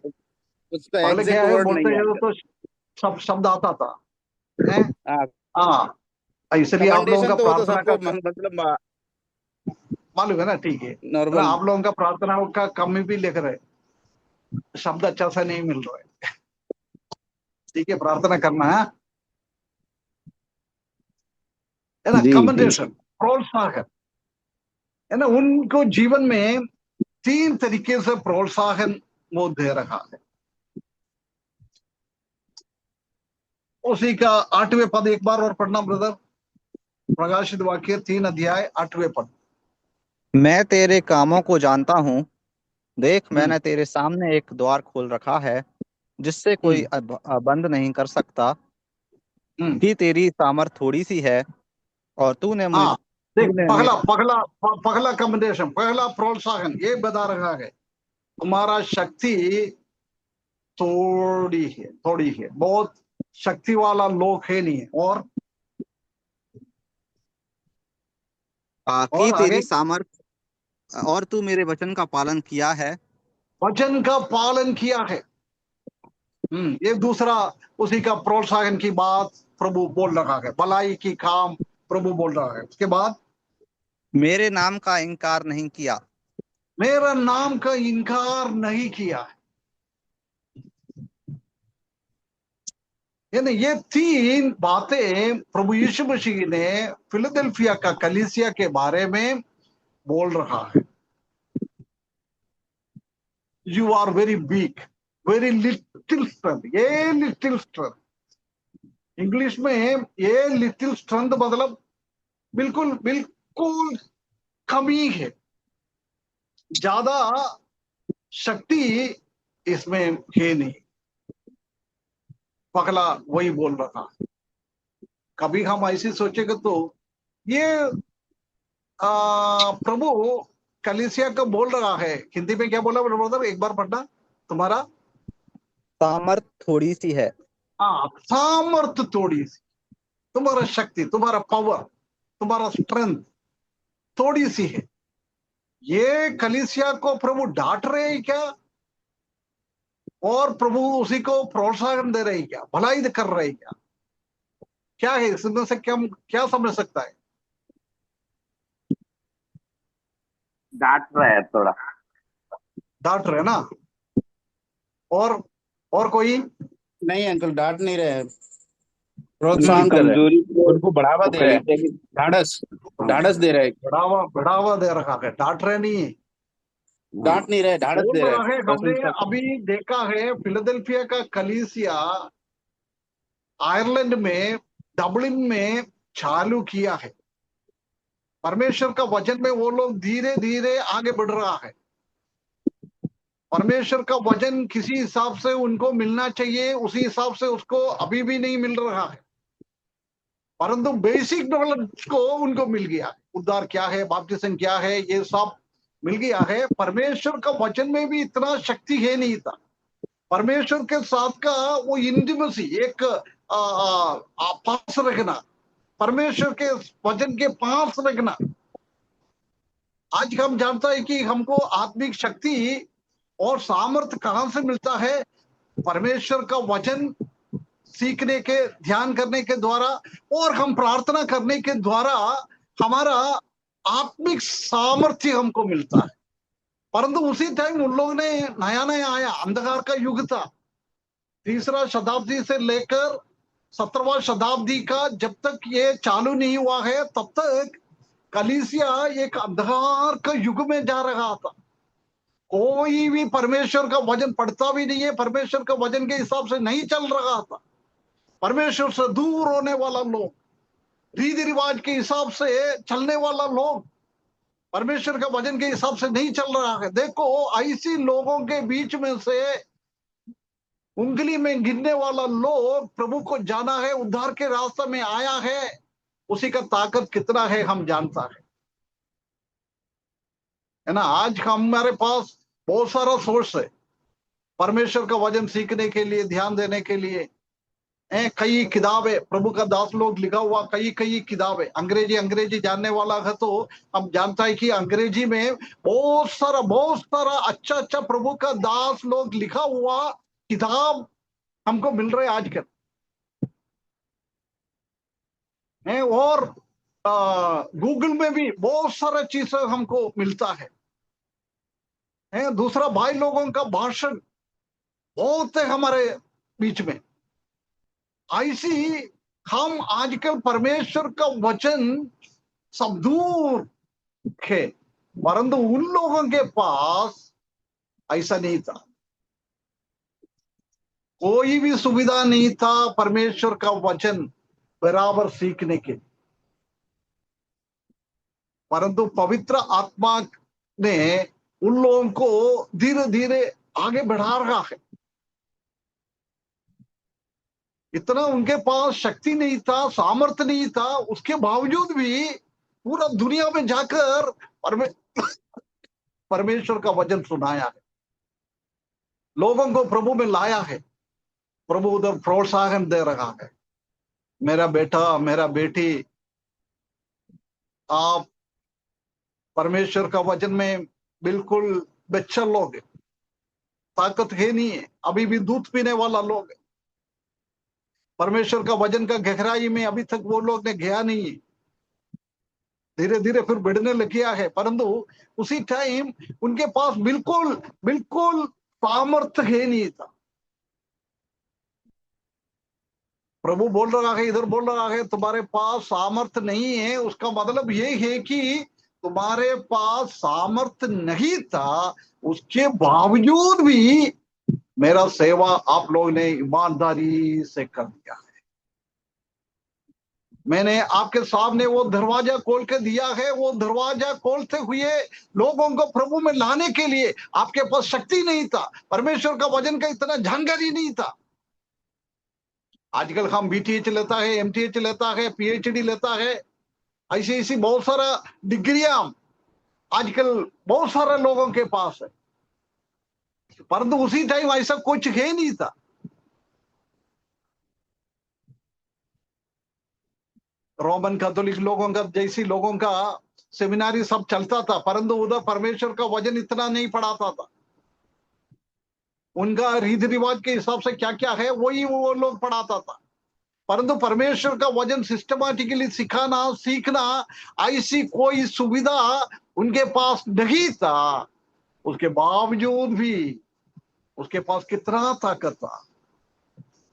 उस पर पहले क्या एग्जैक्ट है, वर्ड बोलते नहीं है हैं तो सब शब्द आता था है। हाँ, हाँ, इसलिए आप लोगों का कमेंडेशन तो वो तो प्रार्थना सबको का मतलब मालूम है ना, ठीक है ना। नॉर्मल। आप लोगों का प्रार्थना का कम भी लिख रहे, शब्द अच्छा सा नहीं मिल रहा है। ठीक है, प्रार्थना करना है ना। जी जी। कमेंडेशन, प्रोत्साहन, है ना। उनको जीवन में 3 तरीके से प्रोत्साहन वो दे रहा है। उसी का 8वें पद एक बार और पढ़ना ब्रदर। प्रकाशित वाक्य 3 अध्याय 8वें पद। मैं तेरे कामों को जानता हूँ, देख मैंने हम्म, तेरे सामने एक द्वार खोल रखा है जिससे कोई हम्म, बंद नहीं कर सकता। हम्म। कि तेरी सामर्थ थोड़ी सी है और हाँ, देख, तूने पहला पहला पहला कमेंडेशन, पहला प्रोत्साहन ये बता रहा है, तुम्हारा शक्ति थोड़ी है, थोड़ी है, बहुत शक्ति वाला लोग है नहीं है। कि और आगे, तेरी सामर्थ और तू मेरे वचन का पालन किया है। वचन का पालन किया है। ये दूसरा उसी का प्रोत्साहन की बात प्रभु बोल रहा है, भलाई की काम प्रभु बोल रहा है। उसके बाद मेरे नाम का इनकार नहीं किया। मेरा नाम का इनकार नहीं किया है। यानी ये 3 बातें प्रभु यीशु मसीह ने फिलाडेल्फिया का कलीसिया के बारे में बोल रहा है। You are very big, very little strength. ये लिटिल स्ट्रेंथ, इंग्लिश में ये लिटिल स्ट्रेंथ मतलब बिल्कुल बिल्कुल कमी है, ज्यादा शक्ति इसमें है नहीं। पगला वही बोल रहा है। कभी हम ऐसे सोचेंगे तो ये प्रभु कलीसिया का बोल रहा है। हिंदी में क्या बोला ब्रदर, एक बार पढ़ना। तुम्हारा सामर्थ थोड़ी सी है। सामर्थ थोड़ी सी, तुम्हारा शक्ति, तुम्हारा पावर, तुम्हारा स्ट्रेंथ थोड़ी सी है। ये कलीसिया को प्रभु डांट रहे हैं क्या? और प्रभु उसी को प्रोत्साहन दे रहे हैं क्या, भलाई कर रहे हैं क्या है इसमें से क्या समझ सकता है? डांट रहा है थोड़ा। डांट रहे ना? और कोई? नहीं अंकल, डांट नहीं रहे हैं, उनकी प्रोत्साहन कर रहे हैं, कमजोरी को उनको बढ़ावा वो दे रहे हैं, कलीसिया की ढाढ़स ढाढ़स दे रहे हैं। बढ़ावा दे रखा है, डांट रहे नहीं है। डांट नहीं रहे, ढाढ़स बोल दे रहे रहा हैं, है, हमने प्रशंसा कर रहे अभी देखा है फिलाडेल्फिया का कलीसिया आयरलैंड में, डबलिन में चालू किया है। परमेश्वर का वचन में वो लोग धीरे धीरे आगे बढ़ रहा है। परमेश्वर का वचन किसी हिसाब से उनको मिलना चाहिए, उसी हिसाब से उसको अभी भी नहीं मिल रहा है, परंतु बेसिक नॉलेज को उनको मिल गया। उद्धार क्या है, बपतिस्म क्या है, ये सब मिल गया है। परमेश्वर का वचन में भी इतना शक्ति है नहीं था। परमेश्वर के साथ का वो इंटिमेसी, एक पास रखना, परमेश्वर के वचन के पास रखना। आज हम जानता है कि हमको आत्मिक शक्ति और सामर्थ्य कहां से मिलता है? परमेश्वर का वचन सीखने के, ध्यान करने के द्वारा, और हम प्रार्थना करने के द्वारा हमारा आत्मिक सामर्थ्य हमको मिलता है। परंतु उसी टाइम उन लोग ने नया नया आया, अंधकार का युग था। 3रा शताब्दी से लेकर 17वां शताब्दी का जब तक ये चालू नहीं हुआ है, तब तक कलीसिया एक अंधकार का युग में जा रहा था। कोई भी परमेश्वर का वचन पढ़ता भी नहीं है, परमेश्वर का वचन के हिसाब से नहीं चल रहा था। परमेश्वर से दूर होने वाला लोग, रीति रिवाज के हिसाब से चलने वाला लोग, परमेश्वर का वचन के हिसाब से नहीं चल रहा है। देखो, ऐसी लोगों के बीच में से उंगली में गिनने वाला लोग प्रभु को जाना है, उद्धार के रास्ते में आया है, उसी का ताकत कितना है हम जानता है ना। आज हमारे पास बहुत सारा सोर्स है परमेश्वर का वचन सीखने के लिए, ध्यान देने के लिए। कई किताबें, प्रभु का दास लोग लिखा हुआ कई किताबें। अंग्रेजी जानने वाला है तो हम जानता है कि अंग्रेजी में बहुत सारा अच्छा प्रभु का दास लोग लिखा हुआ किताब हमको मिल रहे आजकल। और गूगल में भी बहुत सारा चीज हमको मिलता है। दूसरा, भाई लोगों का भाषण बहुत है हमारे बीच में। ऐसी हम आजकल परमेश्वर का वचन सब दूर है, परंतु उन लोगों के पास ऐसा नहीं था। कोई भी सुविधा नहीं था परमेश्वर का वचन बराबर सीखने के, परंतु पवित्र आत्मा ने उन लोगों को धीरे धीरे आगे बढ़ा रहा है। इतना उनके पास शक्ति नहीं था, सामर्थ्य नहीं था, उसके बावजूद भी पूरा दुनिया में जाकर परमेश्वर का वचन सुनाया है, लोगों को प्रभु में लाया है। प्रभु उधर प्रोत्साहन दे रहा है, मेरा बेटा, मेरा बेटी, आप परमेश्वर का वचन में बिल्कुल बच्चा लोग, ताकत है नहीं है, अभी भी दूध पीने वाला लोग है। परमेश्वर का वचन का गहराई में अभी तक वो लोग ने गया नहीं है, धीरे धीरे फिर बढ़ने लग गया है, परंतु उसी टाइम उनके पास बिल्कुल सामर्थ्य है नहीं था। प्रभु बोल रहा है, इधर बोल रहा है, तुम्हारे पास सामर्थ्य नहीं है, उसका मतलब ये है कि तुम्हारे पास सामर्थ्य नहीं था, उसके बावजूद भी मेरा सेवा आप लोग ने ईमानदारी से कर दिया है। मैंने आपके सामने वो दरवाजा खोल के दिया है, वो दरवाजा खोलते हुए लोगों को प्रभु में लाने के लिए आपके पास शक्ति नहीं था, परमेश्वर का वचन का इतना जानकारी नहीं था। आजकल हम BTH लेता है, MTH लेता है, PhD लेता है, ऐसी बहुत सारा डिग्रियां आजकल बहुत सारे लोगों के पास है, परंतु उसी टाइम ऐसा कुछ है नहीं था। रोमन कैथोलिक लोगों का जैसी लोगों का सेमिनारी सब चलता था, परंतु उधर परमेश्वर का वचन इतना नहीं पढ़ाता था। उनका रीति रिवाज के हिसाब से क्या क्या है वही वो लोग पढ़ाता था। परंतु परमेश्वर का वचन सिस्टमैटिकली सिखाना सीखना ऐसी कोई सुविधा उनके पास नहीं था। उसके बावजूद भी उसके पास कितना ताकत था,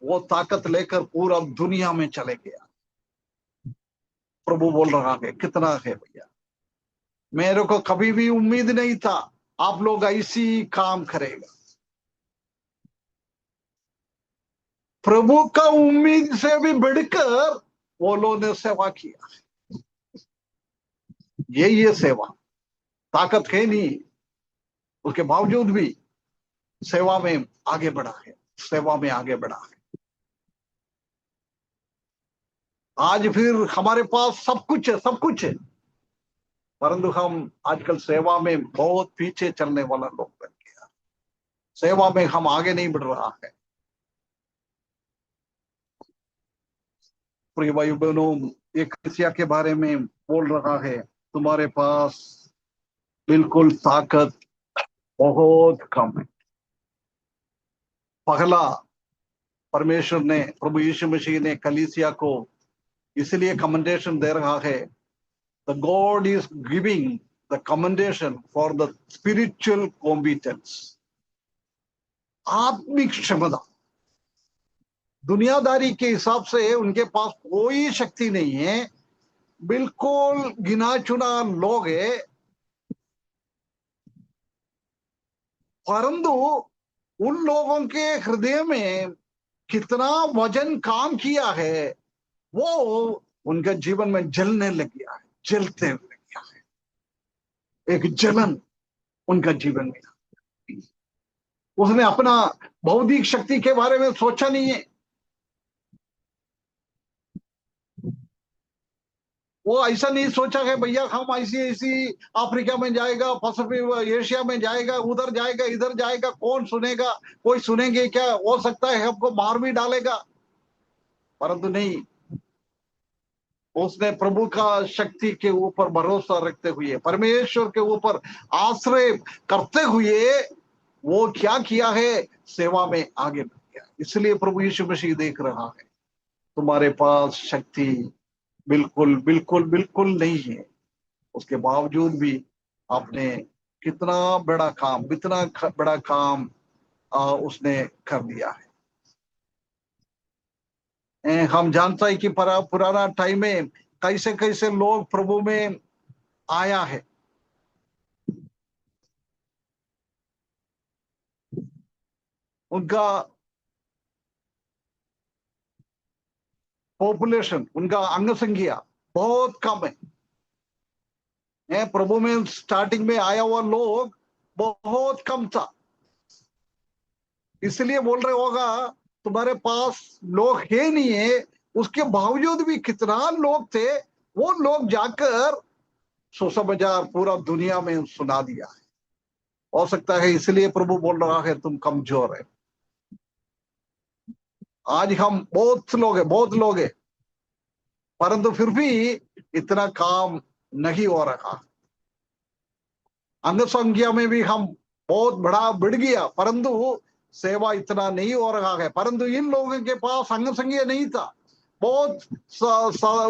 वो ताकत लेकर पूरा दुनिया में चले गया। प्रभु बोल रहा है कितना है भैया, मेरे को कभी भी उम्मीद नहीं था आप लोग ऐसी काम करेगा। प्रभु का उम्मीद से भी बढ़कर वो लोगों ने सेवा किया। ये सेवा ताकत है नहीं, उसके बावजूद भी सेवा में आगे बढ़ा है, सेवा में आगे बढ़ा है। आज फिर हमारे पास सब कुछ है, सब कुछ है, परंतु हम आजकल सेवा में बहुत पीछे चलने वाला लोग बन गया। सेवा में हम आगे नहीं बढ़ रहा है। प्रिय भाई बहनों, एक कलीसिया के बारे में बोल रहा है, तुम्हारे पास बिल्कुल ताकत बहुत कम है। पहला परमेश्वर ने, प्रभु यीशु मसीह ने कलीसिया को इसलिए कमेंडेशन दे रहा है, the God is giving the commendation for the spiritual competence, आत्मिक क्षमता। दुनियादारी के हिसाब से उनके पास कोई शक्ति नहीं है, बिल्कुल गिना चुना लोग है, परंतु उन लोगों के हृदय में कितना वजन काम किया है, वो उनके जीवन में जलने लग गया है, जलते लग गया है। एक जलन उनका जीवन में। उसने अपना बौद्धिक शक्ति के बारे में सोचा नहीं है। वो ऐसा नहीं सोचा है भैया हम ऐसी ऐसी अफ्रीका में जाएगा, पैसिफिक एशिया में जाएगा, उधर जाएगा, इधर जाएगा, कौन सुनेगा, कोई सुनेंगे क्या, हो सकता है हमको मार भी डालेगा। परंतु नहीं, उसने प्रभु का शक्ति के ऊपर भरोसा रखते हुए, परमेश्वर के ऊपर आश्रय करते हुए वो क्या किया है, सेवा में आगे बढ़ गया। इसलिए प्रभु यीशु मसीह देख रहा है, तुम्हारे पास शक्ति बिल्कुल बिल्कुल बिल्कुल नहीं है, उसके बावजूद भी आपने कितना बड़ा काम, इतना बड़ा काम उसने कर दिया है। हम जानता है कि पुराना टाइम में कैसे कैसे लोग प्रभु में आया है। उनका पॉपुलेशन, उनका अंग संख्या बहुत कम है। प्रभु में स्टार्टिंग में आया हुआ लोग बहुत कम था। इसलिए बोल रहे होगा तुम्हारे पास लोग है नहीं है, उसके बावजूद भी कितना लोग थे, वो लोग जाकर सुसमाचार पूरा दुनिया में सुना दिया है। हो सकता है इसलिए प्रभु बोल रहा है तुम कमजोर है। आज हम बहुत लोग हैं, परंतु फिर भी इतना काम नहीं हो रहा। अंग संख्या में भी हम बहुत बड़ा बढ़ गया, परंतु सेवा इतना नहीं हो रहा है। परंतु इन लोगों के पास अंग संख्या नहीं था, बहुत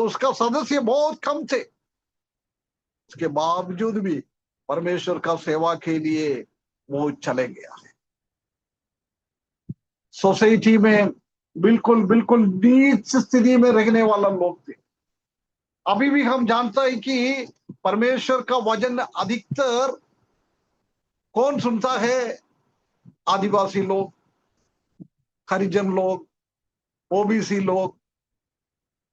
उसका सदस्य बहुत कम थे, उसके बावजूद भी परमेश्वर का सेवा के लिए वो चले गया है। सोसाइटी में बिल्कुल बिल्कुल नीच स्थिति में रहने वाला लोग थे। अभी भी हम जानते हैं कि परमेश्वर का वचन अधिकतर कौन सुनता है, आदिवासी लोग, हरिजन लोग, ओबीसी लोग।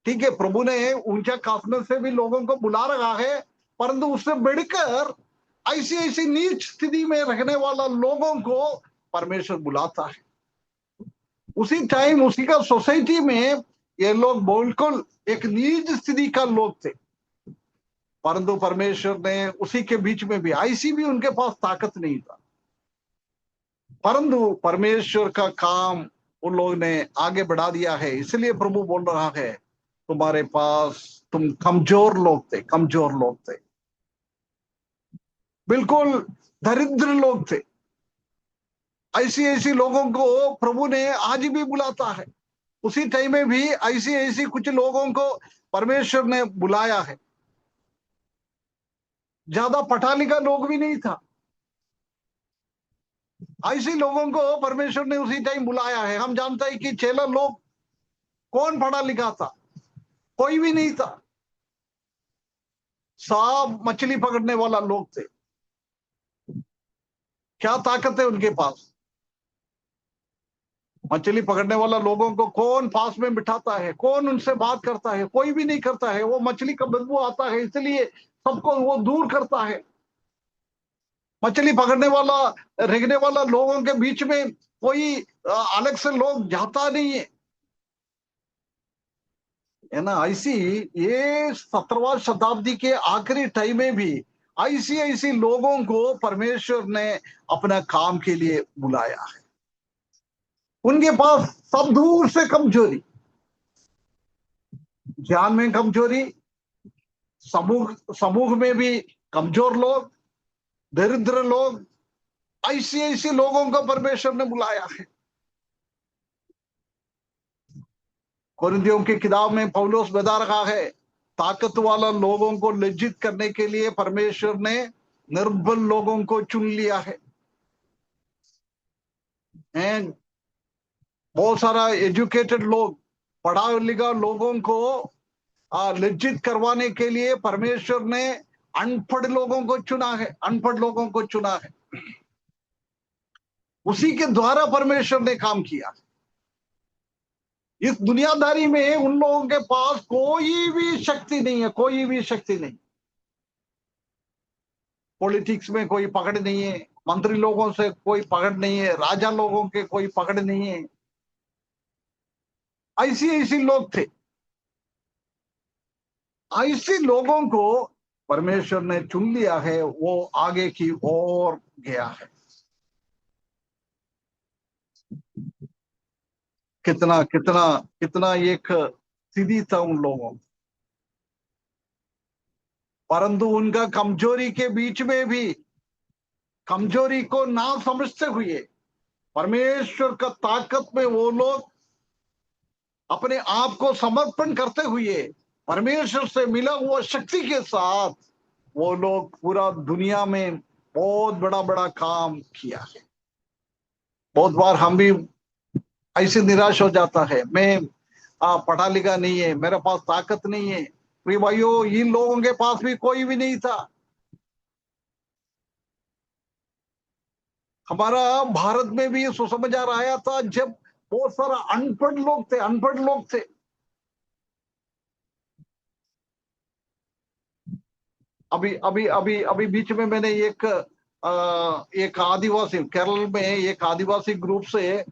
ठीक है, प्रभु ने ऊंचा कास्ट से भी लोगों को बुला रहा है, परंतु उससे बढ़कर ऐसी ऐसी नीच स्थिति में रहने वाला लोगों को परमेश्वर बुलाता है। उसी टाइम उसी का सोसाइटी में ये लोग बिल्कुल एक नीच स्थिति का लोग थे, परंतु परमेश्वर ने उसी के बीच में भी, ऐसी भी उनके पास ताकत नहीं था, परंतु परमेश्वर का काम उन लोगों ने आगे बढ़ा दिया है। इसलिए प्रभु बोल रहा है तुम्हारे पास, तुम कमजोर लोग थे, बिल्कुल दरिद्र लोग थे, ऐसी ऐसी लोगों को प्रभु ने आज भी बुलाता है। उसी टाइम में भी ऐसी ऐसी कुछ लोगों को परमेश्वर ने बुलाया है। ज्यादा पढ़ा लिखा लोग भी नहीं था, ऐसे लोगों को परमेश्वर ने उसी टाइम बुलाया है। हम जानते हैं कि चेला लोग कौन पढ़ा लिखा था? कोई भी नहीं था, सब मछली पकड़ने वाला लोग थे। क्या ताकत है उनके पास? मछली पकड़ने वाला लोगों को कौन पास में बिठाता है? कौन उनसे बात करता है? कोई भी नहीं करता है। वो मछली का बदबू आता है, इसलिए सबको वो दूर करता है। मछली पकड़ने वाला, रेंगने वाला लोगों के बीच में कोई अलग से लोग जाता नहीं है ना। ऐसी ये 17वां शताब्दी के आखिरी टाइम में भी ऐसी ऐसी लोगों को परमेश्वर ने अपना काम के लिए बुलाया है। उनके पास सब दूर से कमजोरी, ज्ञान में कमजोरी, समूह समूह में भी कमजोर लोग, दरिद्र लोग, ऐसी ऐसी लोगों को परमेश्वर ने बुलाया है। कोरिन्थियों की किताब में पौलुस बता रहा है, ताकत वाला लोगों को लज्जित करने के लिए परमेश्वर ने निर्बल लोगों को चुन लिया है। बहुत सारा एजुकेटेड लोग, पढ़ा लिखा लोगों को लज्जित करवाने के लिए परमेश्वर ने अनपढ़ लोगों को चुना है। अनपढ़ लोगों को चुना है, उसी के द्वारा परमेश्वर ने काम किया। इस दुनियादारी में उन लोगों के पास कोई भी शक्ति नहीं है, कोई भी शक्ति नहीं। पॉलिटिक्स में कोई पकड़ नहीं है, मंत्री लोगों से कोई पकड़ नहीं है, राजा लोगों के कोई पकड़ नहीं है। ऐसी ऐसी लोग थे, ऐसे लोगों को परमेश्वर ने चुन लिया है, वो आगे की ओर गया है। कितना कितना कितना एक सीधी था उन लोगों, परंतु उनका कमजोरी के बीच में भी, कमजोरी को ना समझते हुए परमेश्वर का ताकत में वो लोग अपने आप को समर्पण करते हुए परमेश्वर से मिला हुआ शक्ति के साथ वो लोग पूरा दुनिया में बहुत बड़ा बड़ा काम किया है। बहुत बार हम भी ऐसे निराश हो जाता है, मैं पढ़ा लिखा नहीं है, मेरे पास ताकत नहीं है। प्रिय भाइयों, इन लोगों के पास भी कोई भी नहीं था। हमारा भारत में भी सुसमाचार आया था जब बहुत सारा अनपढ़ लोग थे, अनपढ़ लोग थे। अभी अभी अभी अभी बीच में मैंने एक आदिवासी, केरल में एक आदिवासी ग्रुप से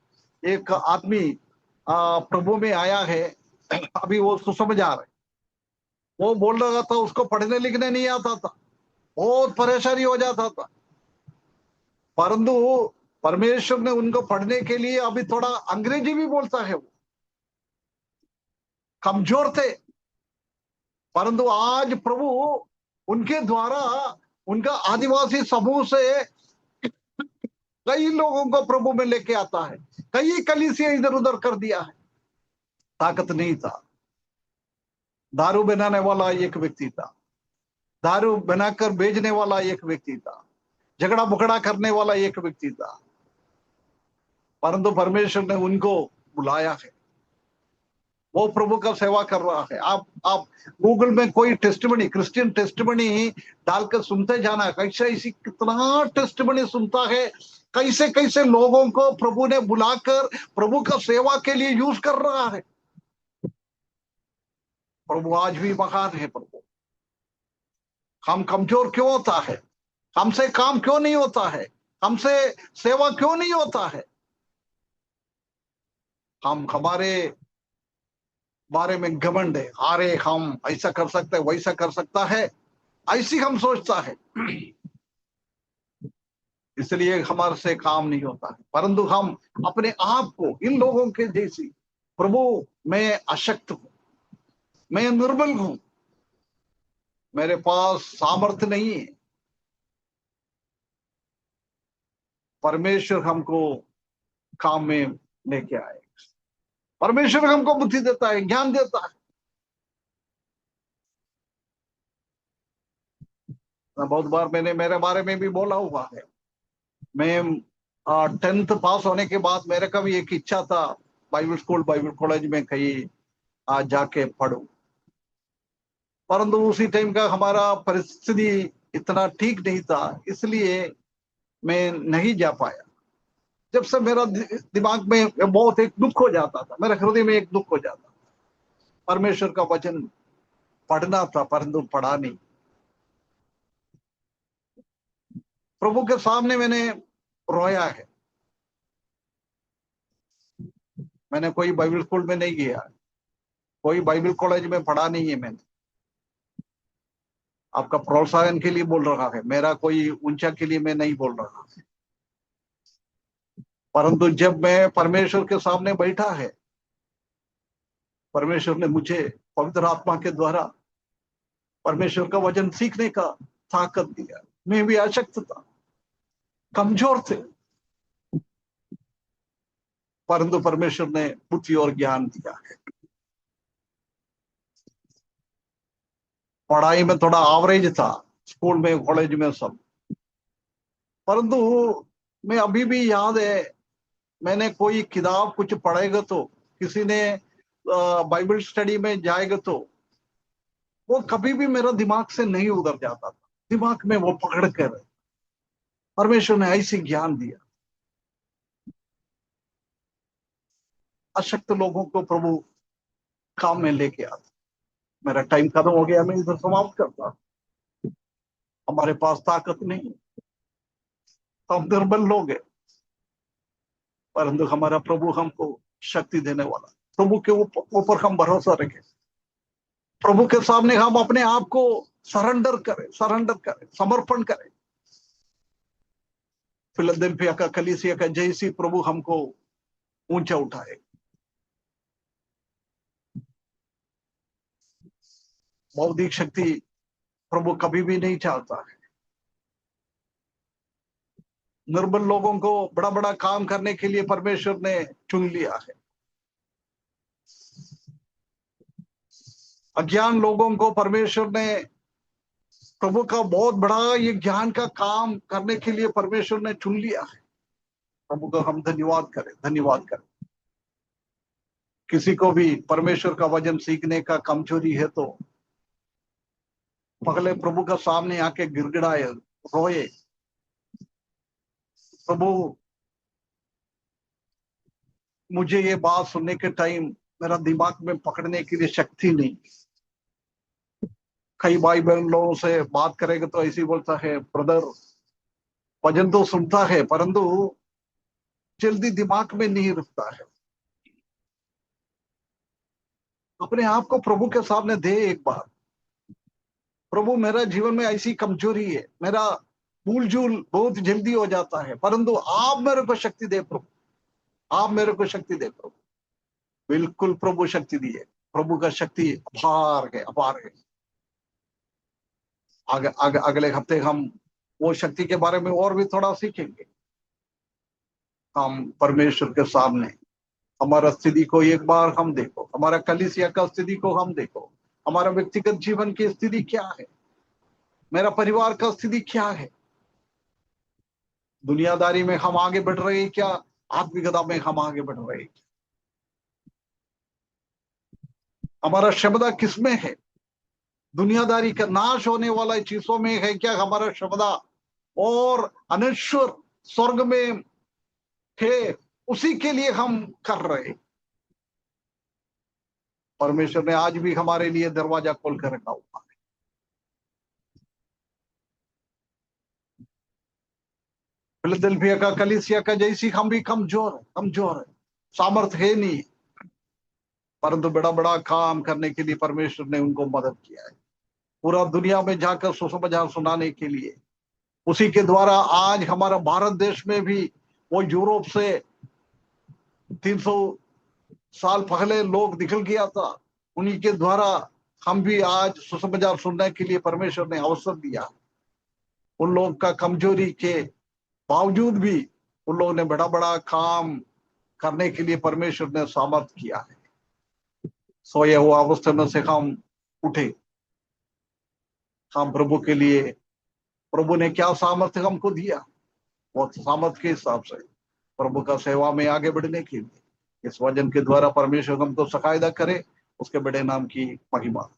एक आदमी प्रभु में आया है। अभी वो सुसमाचार है, वो बोल रहा था उसको पढ़ने लिखने नहीं आता था, बहुत परेशानी हो जाता था। परंतु परमेश्वर ने उनको पढ़ने के लिए, अभी थोड़ा अंग्रेजी भी बोलता है, वो कमजोर थे, परंतु आज प्रभु उनके द्वारा, उनका आदिवासी समूह से कई लोगों को प्रभु में लेके आता है। कई कलीसिया इधर उधर कर दिया है। ताकत नहीं था। दारू बनाने वाला एक व्यक्ति था, दारू बनाकर बेचने वाला एक व्यक्ति था, झगड़ा बुगड़ा करने वाला एक व्यक्ति था, परंतु परमेश्वर ने उनको बुलाया है। वो प्रभु का सेवा कर रहा है। आप गूगल में कोई टेस्टिमनी, क्रिश्चियन टेस्टिमनी डालकर सुनते जाना, कैसे इसी कितना टेस्टिमनी सुनता है, कैसे कैसे लोगों को प्रभु ने बुलाकर प्रभु का सेवा के लिए यूज कर रहा है। प्रभु आज भी महान है। प्रभु, हम कमजोर क्यों होता है? हमसे काम क्यों नहीं होता है? हमसे सेवा क्यों नहीं होता है? हम हमारे बारे में घमंड है, अरे हम ऐसा कर सकते हैं, वैसा कर सकता है, ऐसी हम सोचता है, इसलिए हमारे से काम नहीं होता है। परंतु हम अपने आप को इन लोगों के जैसी, प्रभु मैं अशक्त हूं, मैं निर्बल हूं, मेरे पास सामर्थ्य नहीं है। परमेश्वर हमको काम में लेके आए। परमेश्वर हमको बुद्धि देता है, ज्ञान देता है। बहुत बार मैंने मेरे बारे में भी बोला हुआ है। मैं 10th पास होने के बाद मेरे का भी एक इच्छा था बाइबल स्कूल बाइबल कॉलेज में कहीं जाके पढूं, परंतु उसी टाइम का हमारा परिस्थिति इतना ठीक नहीं था, इसलिए मैं नहीं जा पाया। जब से मेरा दिमाग में बहुत एक दुख हो जाता था, मेरे हृदय में एक दुख हो जाता था। परमेश्वर का वचन पढ़ना था परंतु पढ़ा नहीं। प्रभु के सामने मैंने रोया है। मैंने कोई बाइबल स्कूल में नहीं गया, कोई बाइबल कॉलेज में पढ़ा नहीं है। मैंने आपका प्रोत्साहन के लिए बोल रहा है, मेरा कोई ऊंचा के लिए मैं नहीं बोल रहा है। परंतु जब मैं परमेश्वर के सामने बैठा है, परमेश्वर ने मुझे पवित्र आत्मा के द्वारा परमेश्वर का वचन सीखने का ताकत दिया। मैं भी अशक्त था, कमजोर थे, परंतु परमेश्वर ने बुद्धि और ज्ञान दिया है। पढ़ाई में थोड़ा एवरेज था, स्कूल में कॉलेज में सब, परंतु मैं अभी भी याद है, मैंने कोई किताब कुछ पढ़ेगा तो, किसी ने बाइबल स्टडी में जाएगा तो वो कभी भी मेरा दिमाग से नहीं उतर जाता था। दिमाग में वो पकड़ कर परमेश्वर ने ऐसी ज्ञान दिया। अशक्त लोगों को प्रभु काम में लेके आता। मेरा टाइम खत्म हो गया, मैं इधर समाप्त करता। हमारे पास ताकत नहीं, हम दुर्बल लोग हैं, परंतु हमारा प्रभु हमको शक्ति देने वाला। प्रभु के ऊपर हम भरोसा रखें, प्रभु के सामने हम अपने आप को सरेंडर करें, समर्पण करें। फिलदेल्फिया का कलीसिया का जैसी प्रभु हमको ऊंचा उठाए। बौद्धिक शक्ति प्रभु कभी भी नहीं चाहता है। निर्बल लोगों को बड़ा बड़ा काम करने के लिए परमेश्वर ने चुन लिया है। अज्ञान लोगों को परमेश्वर ने प्रभु का बहुत बड़ा ये ज्ञान का काम करने के लिए परमेश्वर ने चुन लिया है। प्रभु का हम धन्यवाद करें। किसी को भी परमेश्वर का वचन सीखने का कमजोरी है तो पहले प्रभु का सामने आके गिड़गिड़ाए, रोए, प्रभु मुझे ये बात सुनने के टाइम मेरा दिमाग में पकड़ने के लिए शक्ति नहीं। कई भाई बहन लोगों से बात करेगा तो ऐसे बोलता है, ब्रदर वचन तो सुनता है परंतु जल्दी दिमाग में नहीं रुकता है। अपने आप को प्रभु के सामने दे एक बार, प्रभु मेरा जीवन में ऐसी कमजोरी है, मेरा भूल झूल बहुत जल्दी हो जाता है, परंतु आप मेरे को शक्ति दे प्रभु, आप मेरे को शक्ति दे प्रभु। बिल्कुल प्रभु शक्ति दिए। प्रभु का शक्ति अपार है। अगले हफ्ते हम वो शक्ति के बारे में और भी थोड़ा सीखेंगे। हम परमेश्वर के सामने हमारा स्थिति को एक बार हम देखो, हमारा कलीसिया का स्थिति को हम देखो, हमारा व्यक्तिगत जीवन की स्थिति क्या है, मेरा परिवार का स्थिति क्या है, दुनियादारी में हम आगे बढ़ रहे हैं क्या, आत्मिकता में हम आगे बढ़ रहे हैं, हमारा क्षमता किसमें है, दुनियादारी का नाश होने वाला चीजों में है क्या हमारा क्षमता, और अनश्वर स्वर्ग में है उसी के लिए हम कर रहे। परमेश्वर ने आज भी हमारे लिए दरवाजा खोल कर रखा हुआ है। फिलदेल्फिया का कलीसिया का जैसी हम भी कमजोर है, सामर्थ्य है नहीं, परंतु बड़ा बड़ा काम करने के लिए परमेश्वर ने उनको मदद किया है। पूरा दुनिया में जाकर सुसमाचार सुनाने के लिए उसी के द्वारा आज हमारा भारत देश में भी वो यूरोप से 300 साल पहले लोग निकल गया था, उन्हीं के द्वारा हम भी आज सुसमाचार सुनने के लिए परमेश्वर ने अवसर दिया। उन लोग का कमजोरी के बावजूद भी उन लोगों ने बड़ा बड़ा काम करने के लिए परमेश्वर ने सामर्थ्य किया है। सोए हुआ अवस्था में से हम उठे, हम प्रभु के लिए, प्रभु ने क्या सामर्थ्य हमको दिया, वो सामर्थ्य के हिसाब से प्रभु का सेवा में आगे बढ़ने के लिए इस वचन के द्वारा परमेश्वर हमको सहायता करे, उसके बड़े नाम की महिमा।